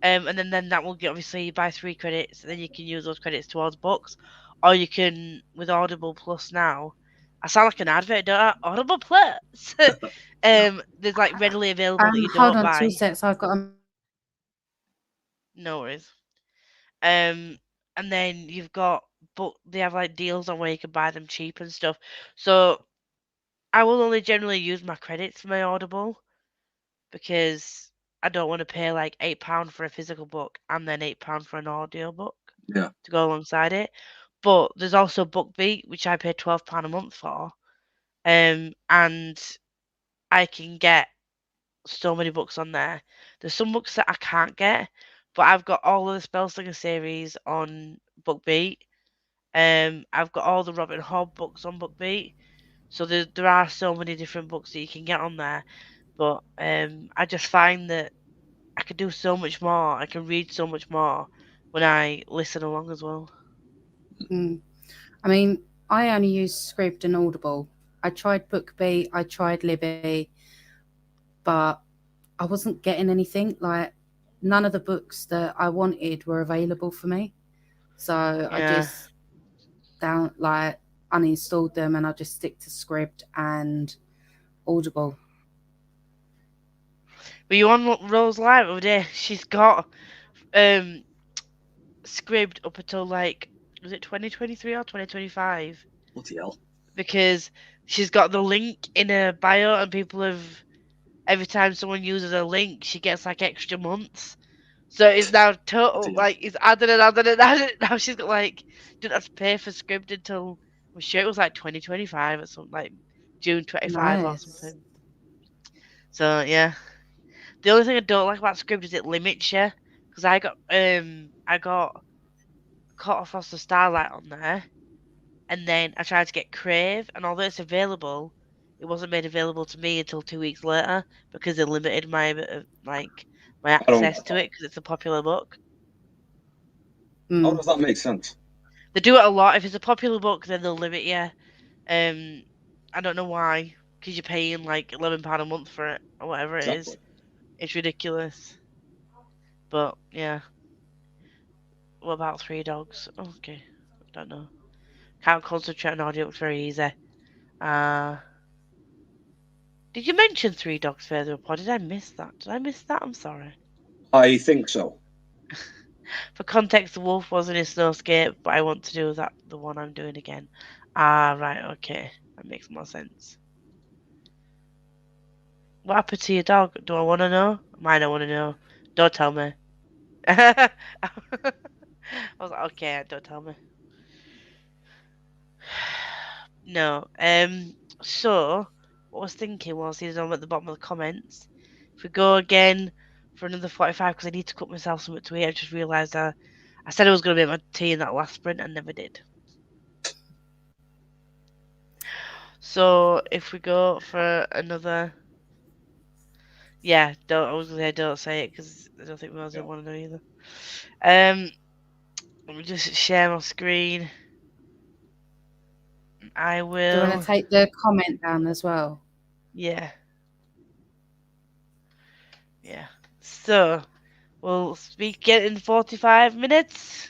And then that will get, obviously you buy 3 credits, and then you can use those credits towards books, or you can with Audible Plus now. I sound like an advert, don't I? Audible Plus. There's like readily available that you Hold don't on, buy. 2 seconds. I've got. No worries. And then you've got, but they have like deals on where you can buy them cheap and stuff. So I will only generally use my credits for my Audible, because I don't want to pay like £8 for a physical book and then £8 for an audio book Yeah. to go alongside it. But there's also BookBeat, which I pay £12 a month for, and I can get so many books on there. There's some books that I can't get, but I've got all of the Spellslinger series on BookBeat. I've got all the Robin Hobb books on BookBeat. So there are so many different books that you can get on there. But I just find that I can do so much more. I can read so much more when I listen along as well. I mean, I only use Scribd and Audible. I tried BookBeat, I tried Libby, but I wasn't getting anything. Like, none of the books that I wanted were available for me. So I Yeah. just uninstalled them, and I just stick to Scribd and Audible. Were you on Rose Live the other day? She's got Scribd up until like, was it 2023 or 2025? Bloody hell. Because she's got the link in her bio, and people have, every time someone uses a link, she gets like extra months. So it's now total, like, it's added and added and added. Now she's got like, didn't have to pay for Scribd until, I'm sure it was like 2025 or something, like June 25 or Nice. something. So yeah. The only thing I don't like about Scribd is it limits you. Because I got Caught off Foster Starlight on there, and then I tried to get Crave, and although it's available, it wasn't made available to me until 2 weeks later, because they limited my my I don't access get to that. it, because it's a popular book. How does that make sense? They do it a lot. If it's a popular book, then they'll limit you. I don't know why, because you're paying like £11 a month for it, or whatever it is. Exactly. It's ridiculous. But yeah. What about Three Dogs? Okay, I don't know. Can't concentrate on audio. It's very easy. Uh, did you mention Three Dogs further up, or did I miss that? Did I miss that? I'm sorry. I think so. For context, the wolf was in a snowscape, but I want to do that, the one I'm doing again. Ah, right, okay. That makes more sense. What happened to your dog? Do I want to know? Mine, I want to know. Don't tell me. I was like, okay, don't tell me. No. So what I was thinking was, he's on at the bottom of the comments. If we go again for another 45, because I need to cook myself something to eat. I just realised I said I was going to make my tea in that last sprint and never did. So if we go for another, yeah, I was going to say don't say it, because I don't think most of them want to know either. Let me just share my screen. I Do you want will. to take the comment down as well? Yeah. Yeah. So we'll speak again in 45 minutes.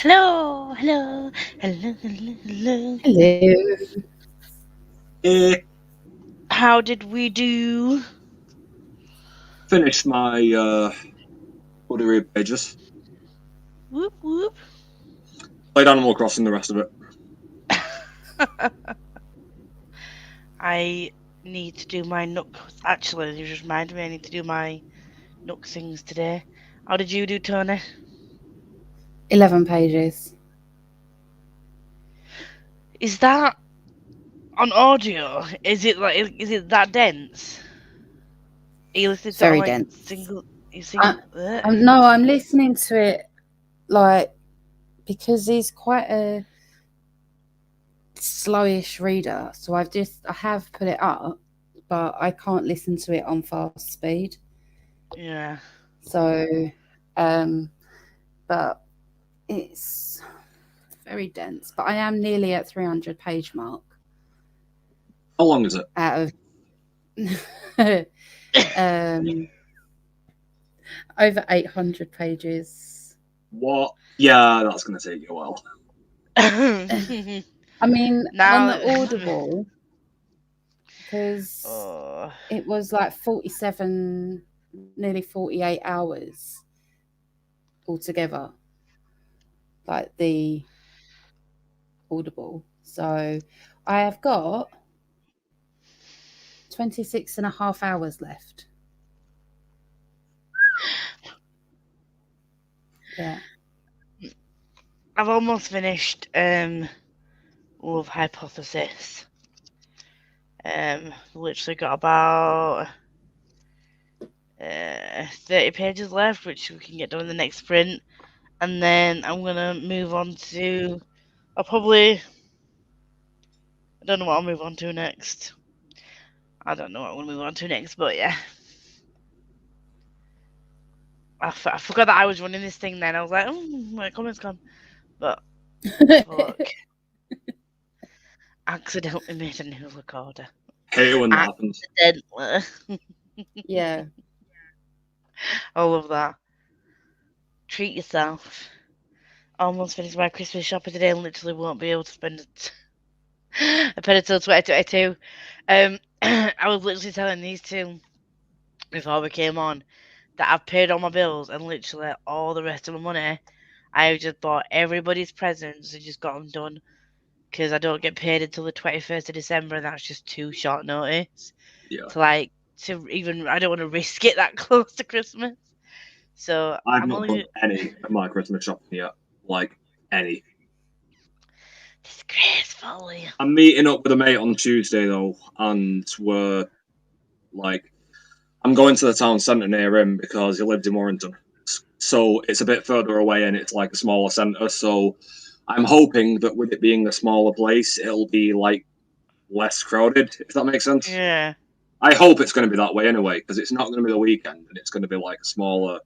Hello, hello, hello, hello, hello. Hello. How did we do? Finished my Woody Read pages. Whoop whoop. Played Animal Crossing the rest of it. I need to do my Nook. Actually, you just reminded me I need to do my Nook things today. How did you do, Tony? 11 pages. Is that on audio? Is it that dense? Are you listening to it on Very like dense. single? No, I'm listening to it like because he's quite a slowish reader, so I have put it up, but I can't listen to it on fast speed. Yeah. So, but it's very dense. But I am nearly at 300 page mark. How long is it? Out of over 800 pages. What? Yeah, that's going to take you a while. I mean, Now- on the Audible, because it was like 47, nearly 48 hours altogether, like the Audible. So I have got 26 and a half hours left. Yeah. I've almost finished Love Hypothesis. Literally got about 30 pages left, which we can get done in the next sprint. And then I'm gonna move on to I don't know what I'll move on to next. I don't know what I'm gonna move on to next, but yeah. I forgot that I was running this thing then. I was like, oh, my comment's gone. But fuck. Accidentally made a new recorder. Hate it when that happens. Accidentally. Yeah. I love that. Treat yourself. Almost finished my Christmas shopping today and literally won't be able to spend it. I paid it till 2022. I was literally telling these two before we came on that I've paid all my bills and literally all the rest of my money. I just bought everybody's presents and just got them done because I don't get paid until the 21st of December and that's just too short notice. Yeah. I don't want to risk it that close to Christmas. So I've not done any of my Christmas shopping yet. Like, any. Disgracefully. I'm meeting up with a mate on Tuesday, though, and we're, like, I'm going to the town centre near him because he lived in Warrington. So it's a bit further away and it's like a smaller centre. So I'm hoping that with it being a smaller place, it'll be, like, less crowded, if that makes sense. Yeah. I hope it's going to be that way anyway, because it's not going to be the weekend and it's going to be, like, a smaller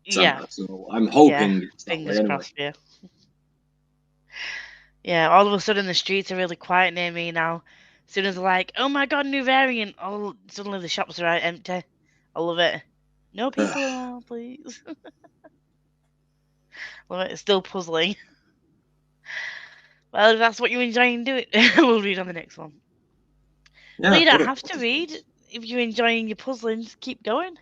centre. Yeah. So I'm hoping it's that Fingers way anyway. crossed, yeah. Yeah, all of a sudden the streets are really quiet near me now. As soon as they're like, oh my god, new variant, suddenly the shops are empty. I love it. No people around, please. Love it. It's still puzzling. Well, if that's what you're enjoying, do it. We'll read on the next one. Yeah, Well, you don't have to read. If you're enjoying your puzzling, just keep going.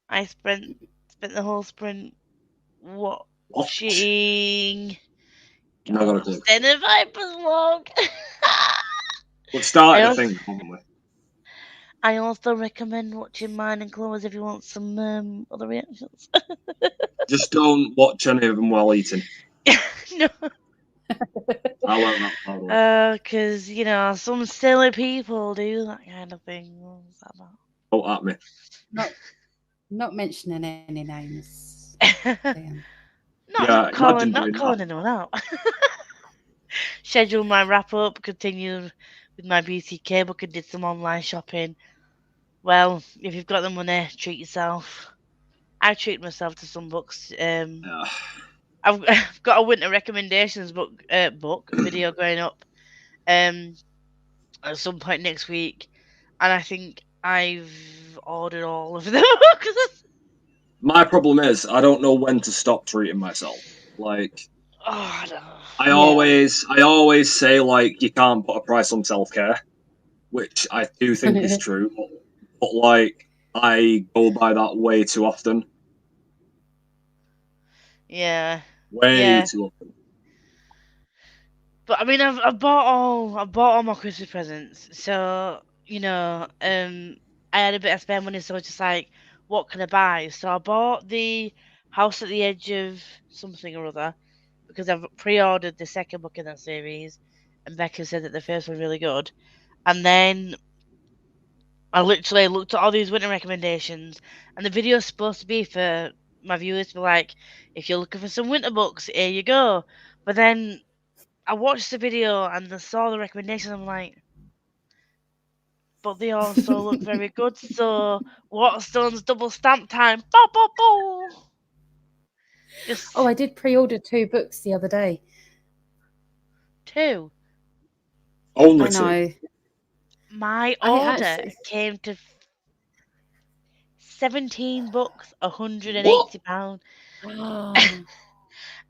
I spent the whole sprint watching Extended Vipers vlog. We've started a thing, haven't we? I also recommend watching mine and Chloe's if you want some other reactions. Just don't watch any of them while eating. No. I learned that part of it. Because, you know, some silly people do that kind of thing. What's that about? Don't at me. Not mentioning any names. Not calling anyone out. Schedule my wrap up, continue with my BTK book and did some online shopping. Well, if you've got the money, treat yourself. I treat myself to some books. I've got a winter recommendations book video going up at some point next week, and I think I've ordered all of them. My problem is I don't know when to stop treating myself. Like I don't know. I always say like you can't put a price on self-care, which I do think is true, but like I go by that way too often. Yeah. Way Yeah. too often. But I mean, I've bought all my Christmas presents. So I had a bit of spare money, so I was just like, what can I buy? So I bought the House at the Edge of something or other because I've pre-ordered the second book in that series, and Becca said that the first one's really good. And then I literally looked at all these winter recommendations, and the video's supposed to be for my viewers to be like, if you're looking for some winter books, here you go. But then I watched the video and I saw the recommendations. I'm like, but they also look very good. So Waterstone's double stamp time. Bow, bow, bow. Just Oh, I did pre-order 2 books the other day. 2. Only I 2. know. My I order actually. came to 17 books, What? £180. Oh,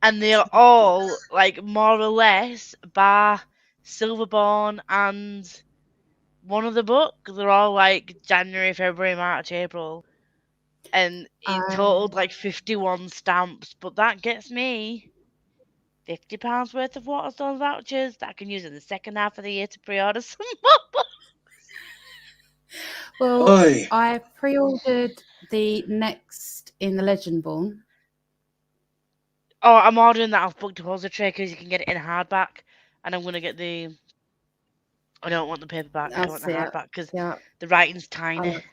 And they're all like more or less bar Silverborn and one of the book. They're all like January, February, March, April. And it totaled like 51 stamps, but that gets me £50 worth of Waterstone vouchers that I can use in the second half of the year to pre-order some more books. well, Aye. I pre-ordered the next in the Legendborn. Oh, I'm ordering that off Book Depository because you can get it in hardback, and I'm gonna get the. I don't want the paperback. I want That's the it. hardback because Yeah, the writing's I tiny. like,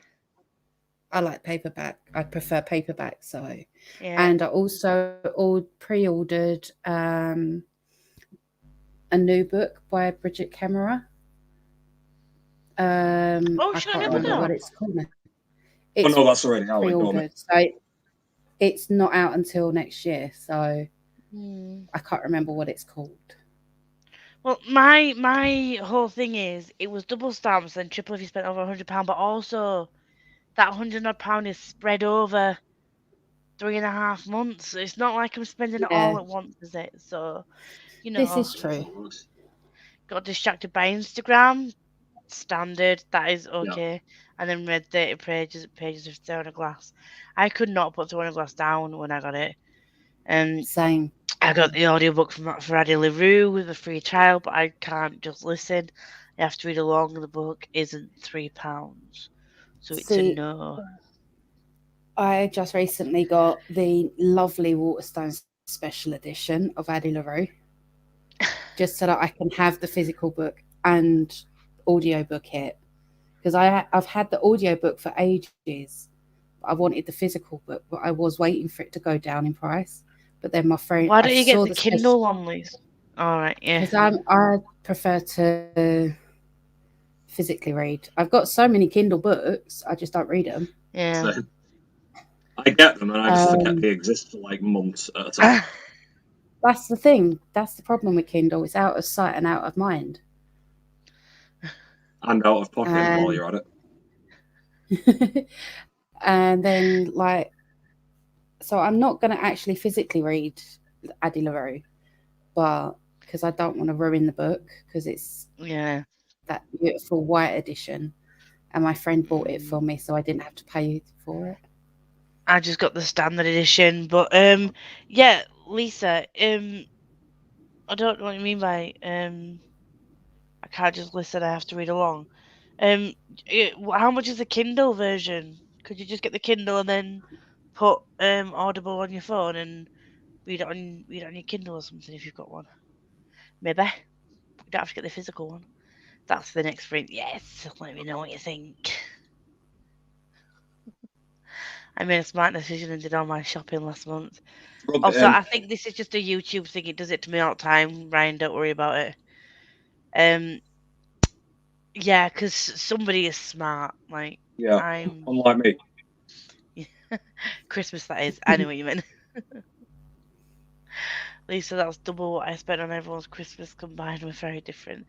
I like paperback. I prefer paperback. So, Yeah. and I also pre-ordered a new book by Bridget Kemmerer. Oh, I she got a can't new book remember what out. it's called now. Oh It's no, that's already out. Like, pre-ordered, so it's not out until next year. So Hmm. I can't remember what it's called. Well, my whole thing is it was double stamps and triple if you spent over £100, but also that £100 is spread over 3.5 months. It's not like I'm spending it Yeah, all at once, is it? So this is true. got distracted by Instagram. Standard, that is Yeah. okay. And then read 30 pages of Throne Glass. I could not put Throne Glass down when I got it. Same. I got the audiobook from Freddie LaRue with a free trial, but I can't just listen. I have to read along. The book isn't £3, so it's a See, no. I just recently got the lovely Waterstone special edition of Addie LaRue, just so that I can have the physical book and audiobook it. Because I've had the audiobook for ages. I wanted the physical book, but I was waiting for it to go down in price. But then my friend, Why I don't you get saw the the Kindle special one, Liz? Alright, yeah. because I prefer to physically read. I've got so many Kindle books, I just don't read them. Yeah. So, I get them and I just forget they exist for like months at a time. That's the thing. That's the problem with Kindle. It's out of sight and out of mind. And out of pocket while you're at it. And then, like, so I'm not going to actually physically read Addie LaRue, but because I don't want to ruin the book because it's that beautiful white edition, and my friend bought it for me, so I didn't have to pay for it. I just got the standard edition, but yeah, Lisa, I don't know what you mean by I can't just listen. I have to read along. How much is the Kindle version? Could you just get the Kindle and then put Audible on your phone and read it on your Kindle or something if you've got one? Maybe. You don't have to get the physical one. That's the next thing. Yes, let me know what you think. I made a smart decision and did all my shopping last month. Also, I think this is just a YouTube thing. It does it to me all the time. Ryan, don't worry about it. Yeah, because somebody is smart. Like, unlike me. Christmas, that is. I know what you meant. Lisa, that's double what I spent on everyone's Christmas combined. We're very different.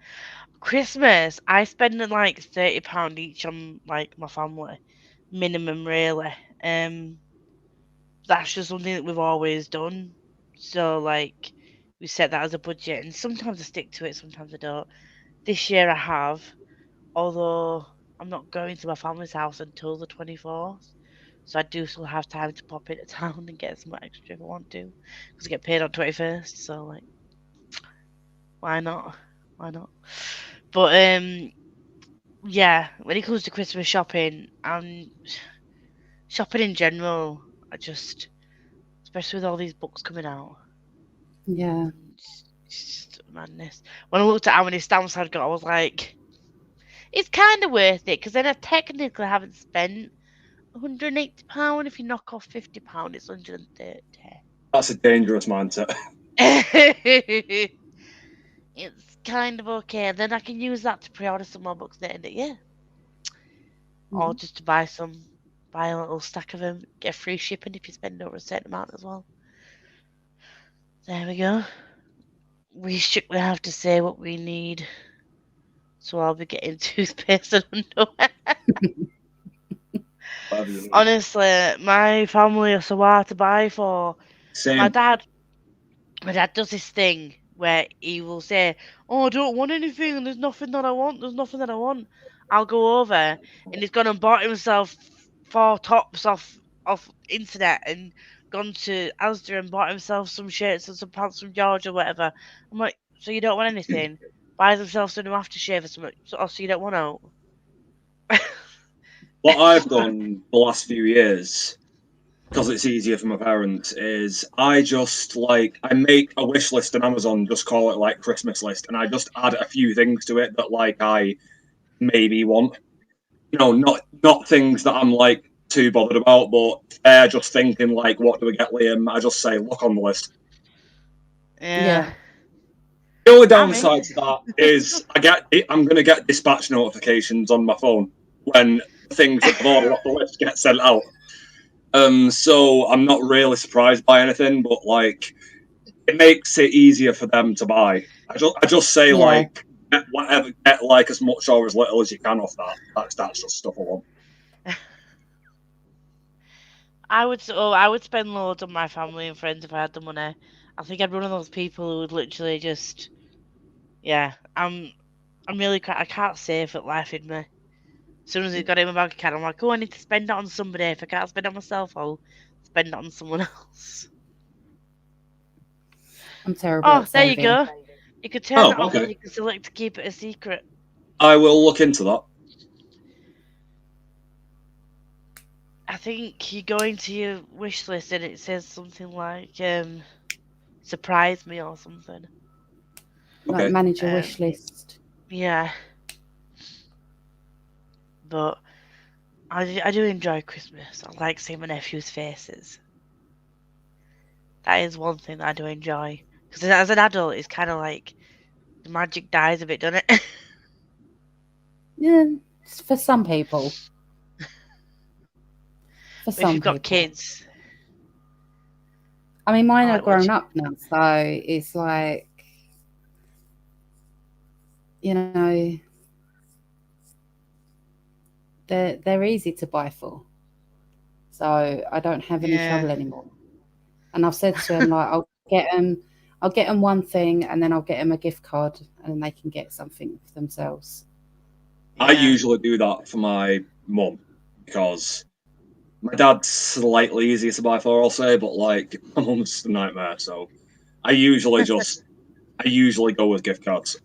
Christmas, I spend like £30 each on like my family, minimum really. that's just something that we've always done. So like we set that as a budget, and sometimes I stick to it, sometimes I don't. This year I have, although I'm not going to my family's house until the 24th, so I do still have time to pop into town and get some extra if I want to, because I get paid on 21st. So like, why not? Why not? But yeah, when it comes to Christmas shopping and shopping in general, I just, especially with all these books coming out, Yeah. it's just madness. When I looked at how many stamps I'd got, I was like, it's kind of worth it because then I technically haven't spent £180. If you knock off £50, it's 130. That's a dangerous mindset. It's kind of okay. Then I can use that to pre-order some more books at the end of the year, or just to buy a little stack of them. Get free shipping if you spend over a certain amount as well. There we go. We strictly have to say what we need. So I'll be getting toothpaste and underwear. Honestly, my family are so hard to buy for. Same. My dad does this thing where he will say, "Oh, I don't want anything, and there's nothing that I want. There's nothing that I want." I'll go over, and he's gone and bought himself 4 tops off internet, and gone to Asda and bought himself some shirts and some pants from George or whatever. I'm like, so you don't want anything? Buys himself some new aftershave or something. So you don't want out? What I've done the last few years, because it's easier for my parents, is I just I make a wish list on Amazon, just call it like Christmas list, and I just add a few things to it that I maybe want. You know, not things that I'm too bothered about, but they're just thinking what do we get Liam? I just say look on the list. Yeah. The only downside to that is I'm going to get dispatch notifications on my phone when things that I've ordered off the list get sent out. So I'm not really surprised by anything, but it makes it easier for them to buy. I just say get whatever, get as much or as little as you can off that. That's just stuff I want. I would spend loads on my family and friends if I had the money. I think I'd be one of those people who would literally just, yeah. I can't save at life in me. As soon as it got in my bank account, I'm like, oh, I need to spend it on somebody. If I can't spend it on myself, I'll spend it on someone else. I'm terrible. Oh, there you go. You could turn that off and you can select to keep it a secret. I will look into that. I think you go into your wish list and it says something like surprise me or something. Like manage your wish list. Yeah. But I do enjoy Christmas. I like seeing my nephews' faces. That is one thing that I do enjoy. Because as an adult, it's kind of like the magic dies a bit, doesn't it? Yeah, for some people. If you've got kids. I mean, mine are grown up now, so it's like, you know, they're easy to buy for. So I don't have any trouble anymore. And I've said to them, I'll get them one thing, and then I'll get them a gift card, and then they can get something for themselves. Yeah. I usually do that for my mum because my dad's slightly easier to buy for, I'll say, but my mum's a nightmare. So I usually go with gift cards.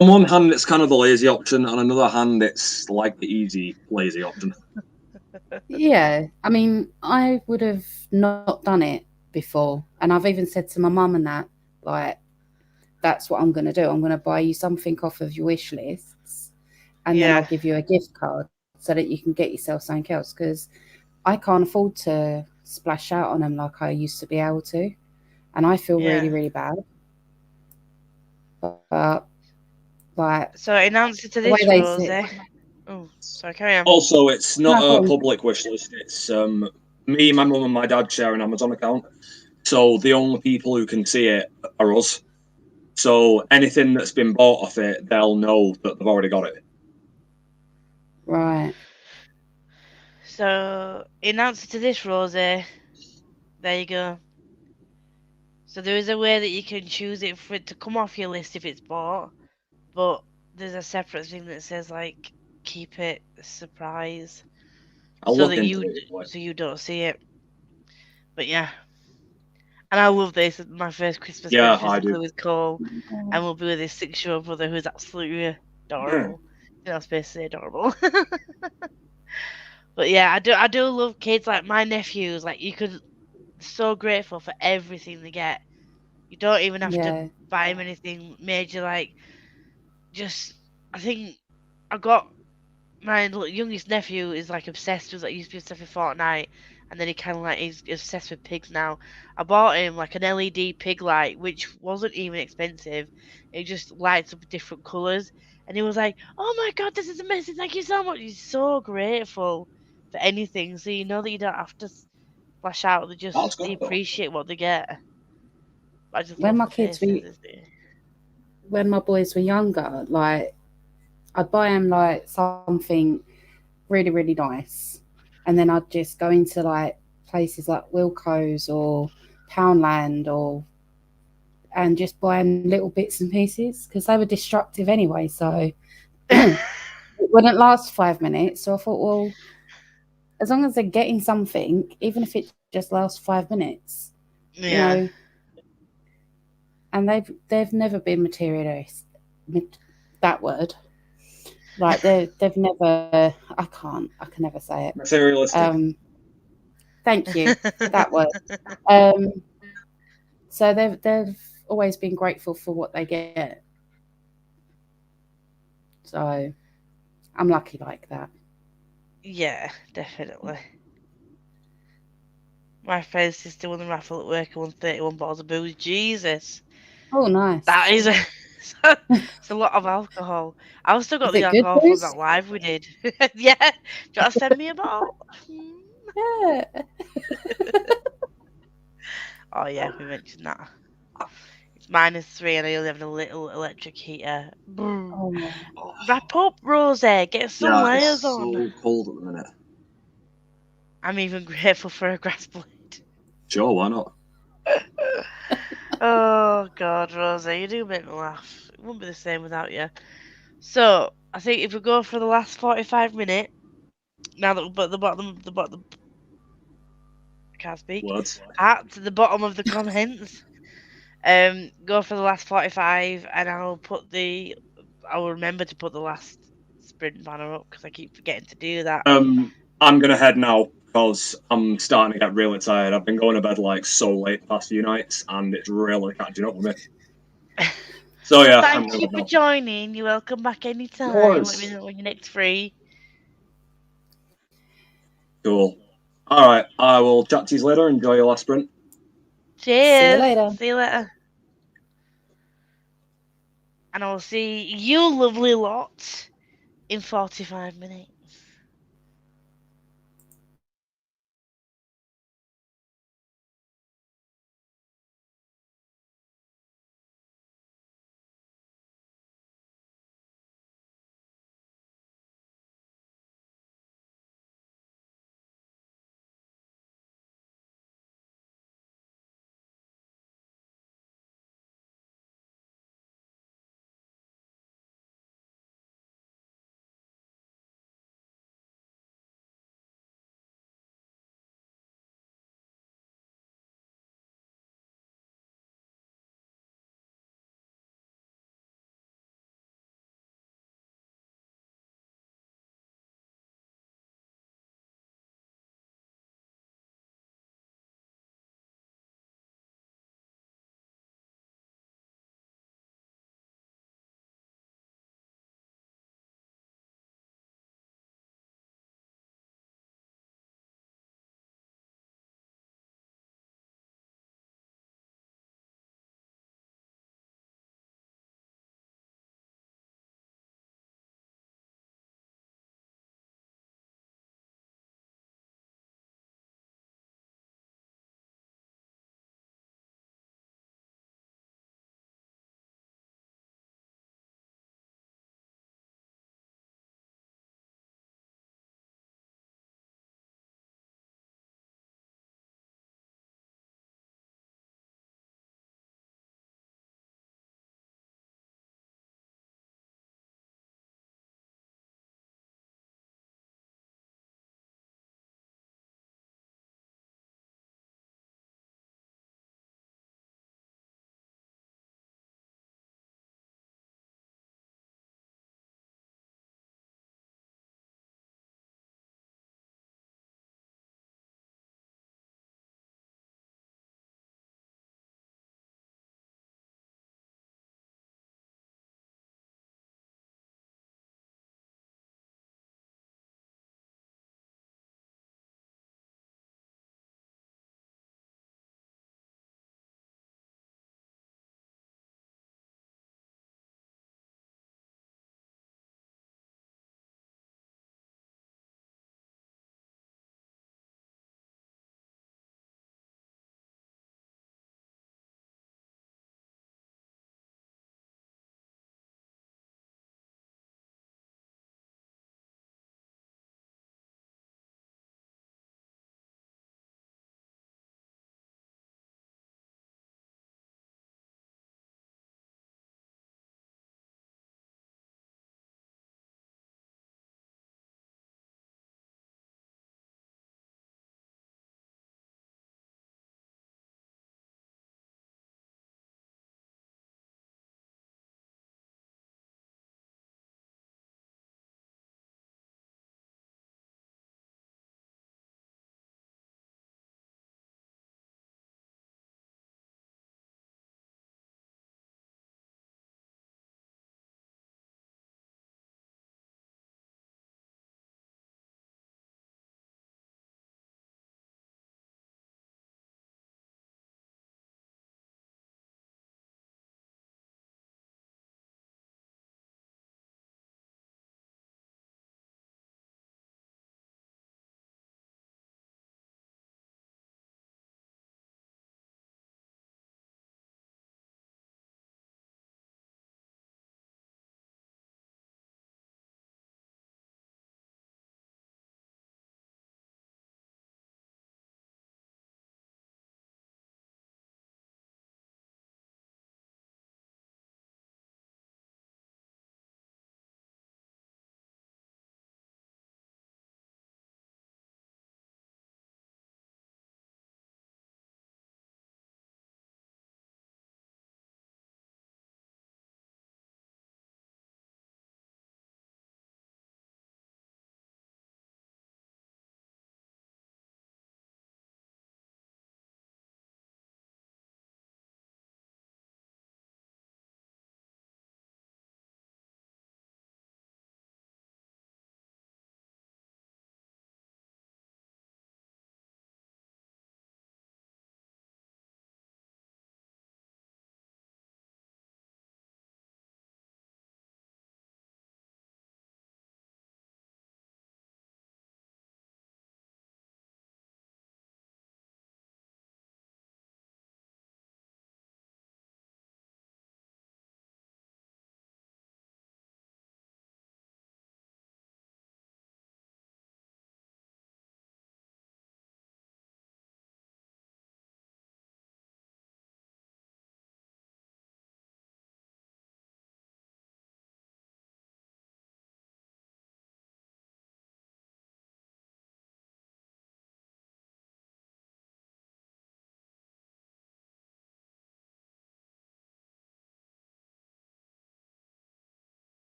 On one hand, it's kind of the lazy option, on another hand, it's the easy lazy option. Yeah, I mean, I would have not done it before, and I've even said to my mum and that, that's what I'm going to do. I'm going to buy you something off of your wish lists, and then I'll give you a gift card so that you can get yourself something else, because I can't afford to splash out on them like I used to be able to, and I feel really, really bad. But so in answer to this, Rosie. Oh, sorry, carry on. Also, it's not a public wish list. It's me, my mum, and my dad share an Amazon account. So the only people who can see it are us. So anything that's been bought off it, they'll know that they've already got it. Right. So, in answer to this, Rosie, there you go. So there is a way that you can choose it for it to come off your list if it's bought, but there's a separate thing that says like keep it a surprise, I'll so look that into it. you don't see it. But yeah, and I love this. My first Christmas Yeah, gift I physically do. with Cole, Oh, and we'll be with his 6-year-old brother who's absolutely adorable. You know, supposed to say adorable. But yeah, I do love kids like my nephews. Like you could, so grateful for everything they get. You don't even have to yeah. buy them anything major. Like just, I think I got my youngest nephew is like obsessed with like used to be obsessed with Fortnite, and then he kind of like he's obsessed with pigs now. I bought him like an LED pig light, which wasn't even expensive. It just lights up different colours, and he was like, "Oh my god, this is amazing! Thank you so much." He's so grateful for anything, so you know that you don't have to splash out. That's They good though. appreciate what they get. I just When love my the kids were, faces. when my boys were younger, like I'd buy them like something really, really nice, and then I'd just go into like places like Wilco's or Poundland or and just buy them little bits and pieces because they were destructive anyway. So it wouldn't last 5 minutes. So I thought, well, as long as they're getting something, even if it just lasts 5 minutes, you Yeah. know. And they've never been materialist. That word, like they've never. I can never say it. Materialistic. Thank you. That word. Um, so they've always been grateful for what they get. So I'm lucky like that. Yeah, definitely. My friend's sister won the raffle at work and won 31 bottles of booze. Jesus. Oh, That nice. is a, it's a lot of alcohol. I've still got Is the it good alcohol from booze? that live we did. Yeah. Do you want to send me a bottle? Yeah. Oh, yeah, we mentioned that. It's -3 and I only have a little electric heater. Brr. Oh, Wrap up, Rosie. Get some Yeah, it's layers on. so cold at the minute. I'm even grateful for a grass blade. Sure, why not? Oh, God, Rosie, you do make me laugh. It wouldn't be the same without you. So, I think if we go for the last 45 minutes, now that we're at the bottom, I can't speak, Words. at the bottom of the comments, go for the last 45, and I'll remember to put the last sprint banner up because I keep forgetting to do that. I'm gonna head now because I'm starting to get really tired. I've been going to bed like so late the past few nights, and it's really catching up with me. So Well, yeah, I'm thank gonna you head for now. joining. You're welcome back Of anytime. Let me course. know when you're next free. Cool. All right, I will chat to you later. Enjoy your last sprint. see you Cheers. later. See you later. And I'll see you lovely lot in 45 minutes.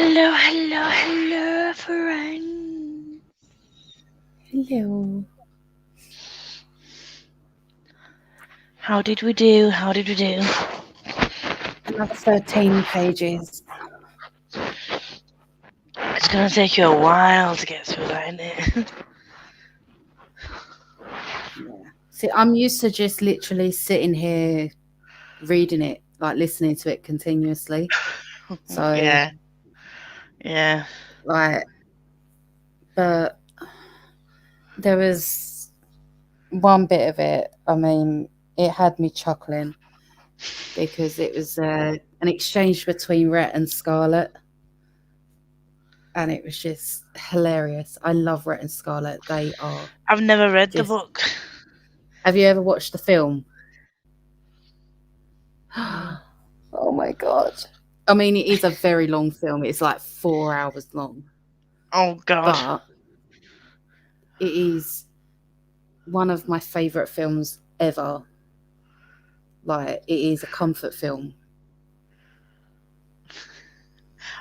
Hello, friend. Hello. How did we do? Another 13 pages. It's gonna take you a while to get through that, isn't it? Yeah. See, I'm used to just literally sitting here reading it, like listening to it continuously. So yeah. like, but there was one bit of it, I mean, it had me chuckling because it was an exchange between Rhett and Scarlett, and it was just hilarious. I love Rhett and Scarlett. They are. I've never read the book. Have you ever watched the film? No. Oh my god. I mean, it is a very long film. It's like 4 hours long. Oh god. But it is one of my favourite films ever. Like, it is a comfort film.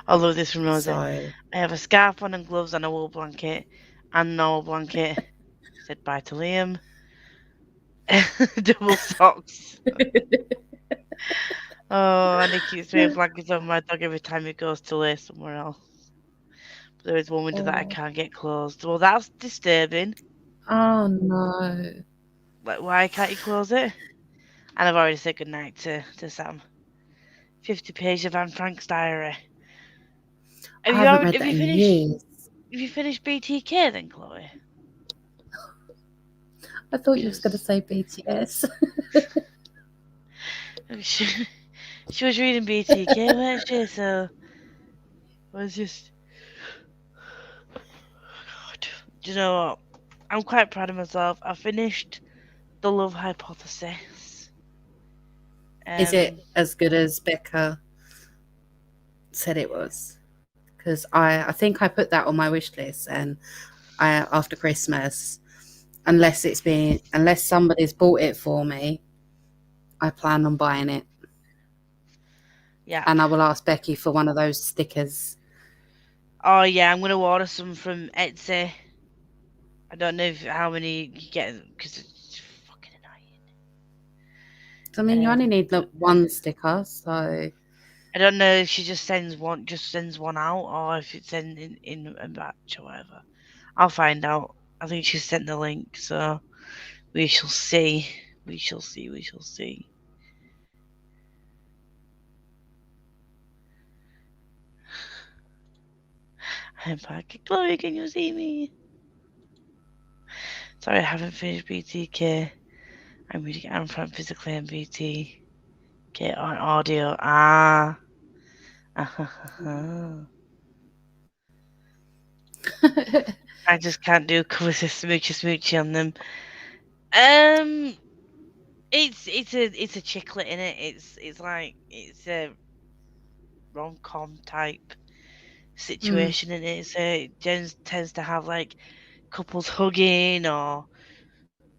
I love this from Rosie. So, I have a scarf on and gloves and a wool blanket and no blanket. Said bye to Liam. Double socks. Oh, and he keeps throwing blankets on my dog every time he goes to lay somewhere else. But there is one window that I can't get closed. Well, that's disturbing. Oh no. Like, why can't you close it? And I've already said goodnight to Sam. 50 pages of Anne Frank's diary. I haven't read that in years. Have you finished BTK then, Chloe? I thought you was going to say BTS. She was reading BTK, weren't she? So I was just... God. Do you know what? I'm quite proud of myself. I finished The Love Hypothesis. Is it as good as Becca said it was? Because I think I put that on my wish list, and after Christmas, unless somebody's bought it for me, I plan on buying it. Yeah. And I will ask Becky for one of those stickers. Oh yeah, I'm gonna order some from Etsy. I don't know how many you get because it's fucking annoying. I mean, you only need one sticker, so I don't know if she just sends one out, or if it's in a batch or whatever. I'll find out. I think she sent the link, so we shall see. We shall see. I'm back. Chloe, can you see me? Sorry, I haven't finished BTK. I'm reading Anne Frank physically and BTK on audio. I just can't do covers of smoochy on them. It's a chicklet in it. It's like it's a rom-com type situation in it. So it tends to have like couples hugging or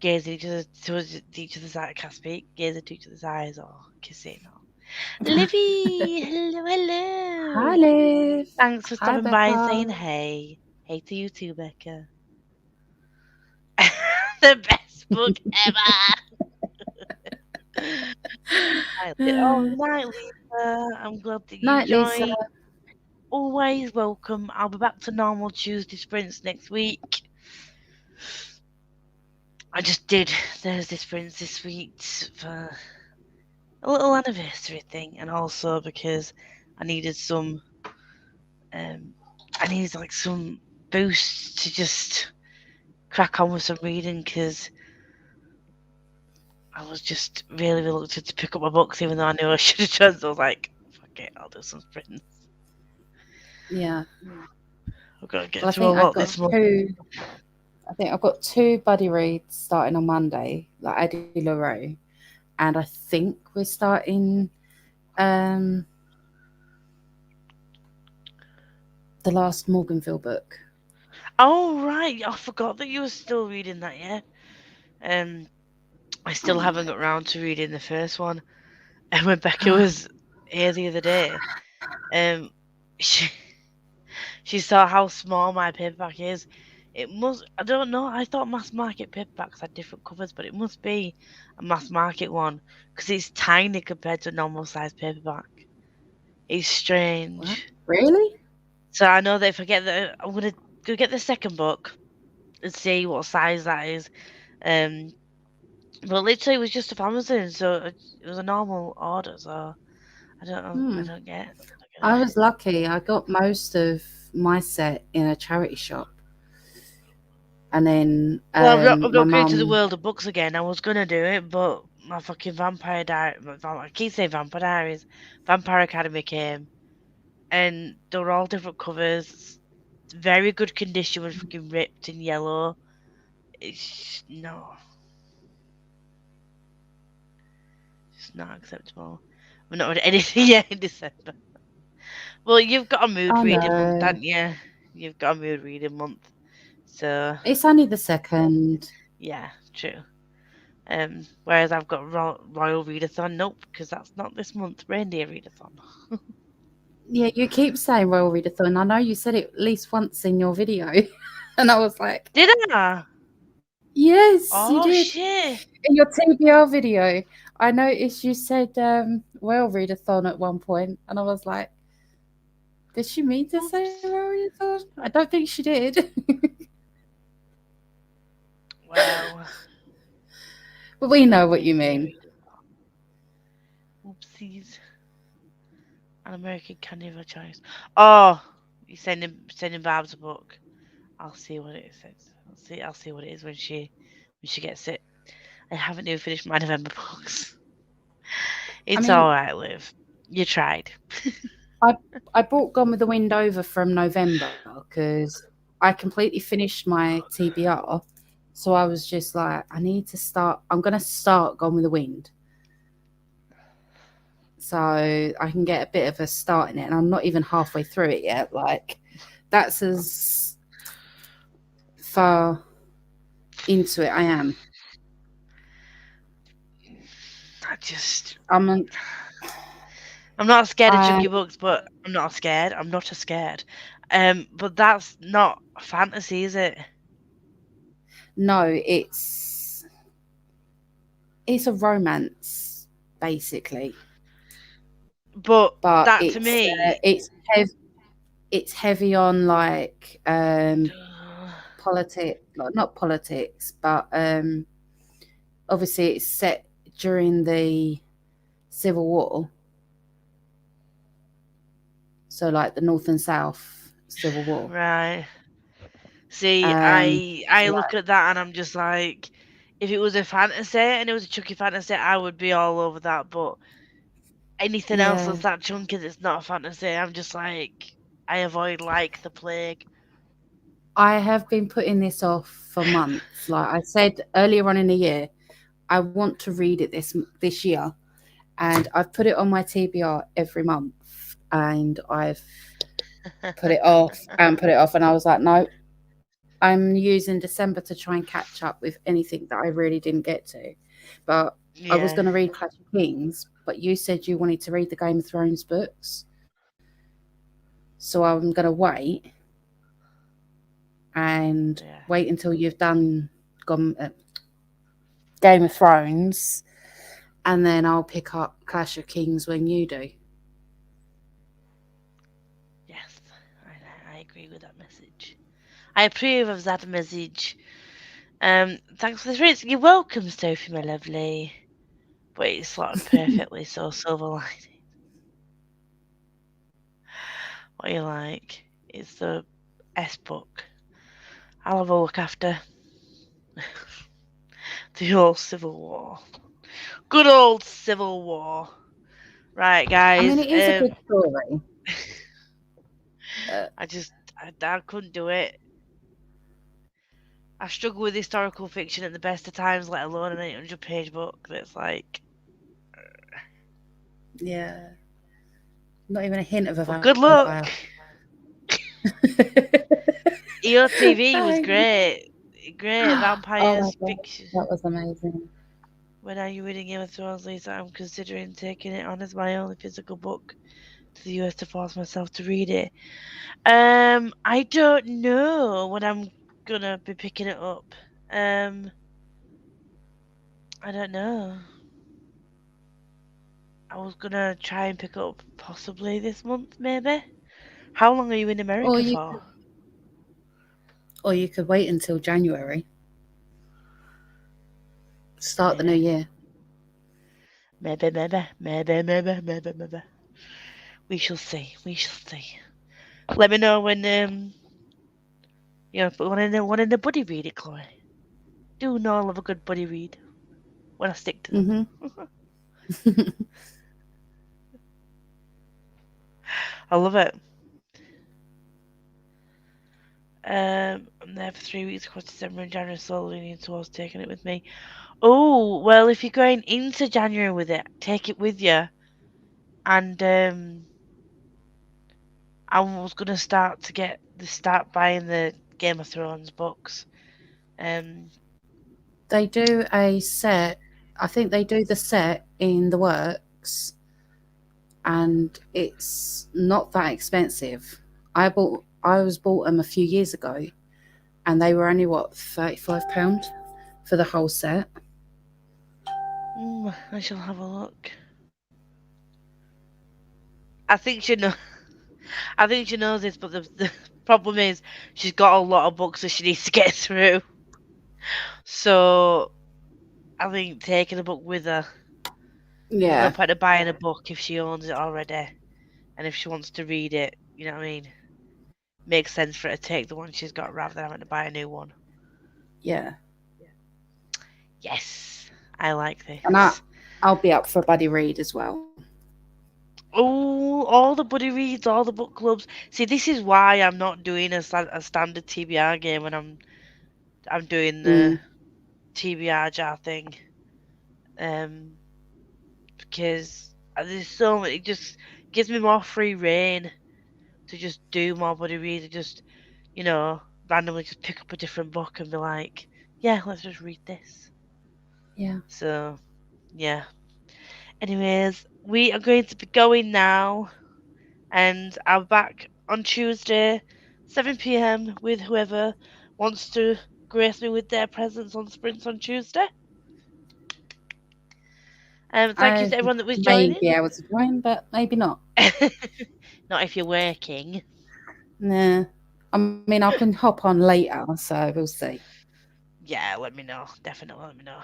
gazing each other's eyes. I can't speak. Gazing to each other's eyes or kissing or. Livy, hello. Hi, Liv. Thanks for stopping by and saying hey. Hey to you too, Becca. The best book ever. Night, Lisa. I'm glad that you joined. Lisa. Always welcome. I'll be back to normal Tuesday sprints next week. I just did Thursday sprints this week for a little anniversary thing, and also because I needed some some boost to just crack on with some reading, because I was just really reluctant to pick up my books, even though I knew I should have done. So I was like, fuck it, I'll do some sprints. Yeah. I've got to get through a lot this month. I think I've got 2 buddy reads starting on Monday, like Eddie LaRue, and I think we're starting the last Morganville book. Oh right, I forgot that you were still reading that. Yeah, I still haven't got around to reading the first one. And when Becca was here the other day, She saw how small my paperback is. It must, I don't know, I thought mass market paperbacks had different covers, but it must be a mass market one because it's tiny compared to a normal size paperback. It's What? strange. Really? So I know that if I get I'm going to go get the second book and see what size that is. Um, but literally it was just off Amazon, so it was a normal order, so I don't know, I Hmm. don't get I it. was lucky. I got most of my set in a charity shop, and then Well, I'm my not going to the mum. world of books again. I was gonna do it, but my fucking Vampire Diary, I keep saying Vampire Diaries, Vampire Academy came, and they were all different covers, very good condition, was fucking ripped in yellow. No, it's not acceptable. I'm not read anything yet in December. Well, you've got a mood I reading month, know haven't you? You've got a mood reading month, so it's only the second. yeah, true. Whereas I've got Royal Readathon. Nope, because that's not this month. Reindeer Readathon. Yeah, you keep saying Royal Readathon. I know you said it at least once in your video, and I was like, Did I? yes, you Oh did. shit! In your TBR video, I noticed you said Royal Readathon at one point, and I was like, did she mean to say Oops. Royal Readathon? I don't think she did. Well, But we know what you Reindeer mean. Readathon. Oopsies. An American Candy of a Choice. Oh, you sending Barb's a book. I'll see what it says. I'll see what it is when she gets it. I haven't even finished my November books. I It's mean, alright, Liv. You tried. I bought Gone with the Wind over from November because I completely finished my TBR. So I was just like, I need to start. I'm going to start Gone with the Wind. So I can get a bit of a start in it. And I'm not even halfway through it yet. Like, that's as far into it I am. I just I'm, an, I'm not scared of I chunky books, but I'm not scared. I'm not a scared. But that's not fantasy, is it? no, it's a romance basically, But but that to me, it's heavy on like politics, not politics, but obviously it's set during the Civil War, so like the North and South Civil War. right? See, Um, I so look like, at that and I'm just like, if it was a fantasy and it was a chunky fantasy, I would be all over that. But anything else yeah, that's that chunky that's not a fantasy, I'm just like, I avoid like the plague. I have been putting this off for months. Like I said earlier on in the year, I want to read it this year, and I've put it on my TBR every month, and I've put it off and put it off, and I was like, no, I'm using December to try and catch up with anything that I really didn't get to. But I was Yeah, going to read Clash of Kings, but you said you wanted to read the Game of Thrones books, so I'm going to yeah. wait until you've done Game of Thrones, and then I'll pick up Clash of Kings when you do. Yes, I agree with that message. I approve of that message. Thanks for the reads. You're welcome, Sophie, my lovely. But it's slotted perfectly, so silver lining. What you like? It's the S book. I'll have a look after the old Civil War. Good old Civil War. Right, I mean, guys. it is a good story. I couldn't do it. I struggle with historical fiction at the best of times, let alone an 800-page book that's like. Yeah, not even a hint of a Well, good luck. vampire. EOTV was Thanks. great. Great Oh my vampires god, fiction. that was amazing. When are you reading Game of Thrones, Lisa? I'm considering taking it on as my only physical book to the US to force myself to read it. I don't know when I'm gonna be picking it up. I don't know. I was gonna try and pick up possibly this month, maybe. How long are you in Or America you for? or you could wait until January. Start the new Yeah. year. Maybe. We shall see. We shall see. Let me know when put one in the buddy read it, Chloe. Do know I love a good buddy read when I stick to them. I love it. I'm there for 3 weeks across December and January, slowly leaning towards taking it with me. Oh, well, if you're going into January with it, take it with you. And I was gonna start buying the Game of Thrones books. They do a set. I think they do the set in the works, and it's not that expensive. I was bought them a few years ago, and they were only what £35 for the whole set. I shall have a look. I think she know. I think she knows this, but the problem is she's got a lot of books that she needs to get through. So I think taking a book with her. There's no Yeah, point in buying a book if she owns it already, and if she wants to read it, you know what I mean. Makes sense for her to take the one she's got rather than having to buy a new one. yeah. Yes, I like this. And I'll be up for a buddy read as well. Oh, all the buddy reads, all the book clubs. See, this is why I'm not doing a standard TBR game when I'm doing the TBR jar thing. Because there's so many. It just gives me more free reign to just do more buddy reads. And just randomly just pick up a different book and be like, yeah, let's just read this. Yeah. So, yeah. Anyways, we are going to be going now. And I'm back on Tuesday, 7 p.m. with whoever wants to grace me with their presence on Sprints on Tuesday. Thank you to everyone that was may joining. be able to join, but maybe not. Not if you're working. Nah. I mean, I can hop on later, so we'll see. Yeah, let me know. Definitely let me know.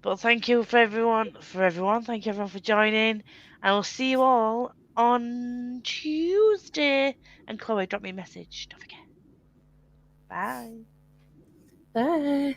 But thank you for everyone. Thank you everyone for joining. I will see you all on Tuesday. And Chloe, drop me a message. Don't forget. Bye. Bye.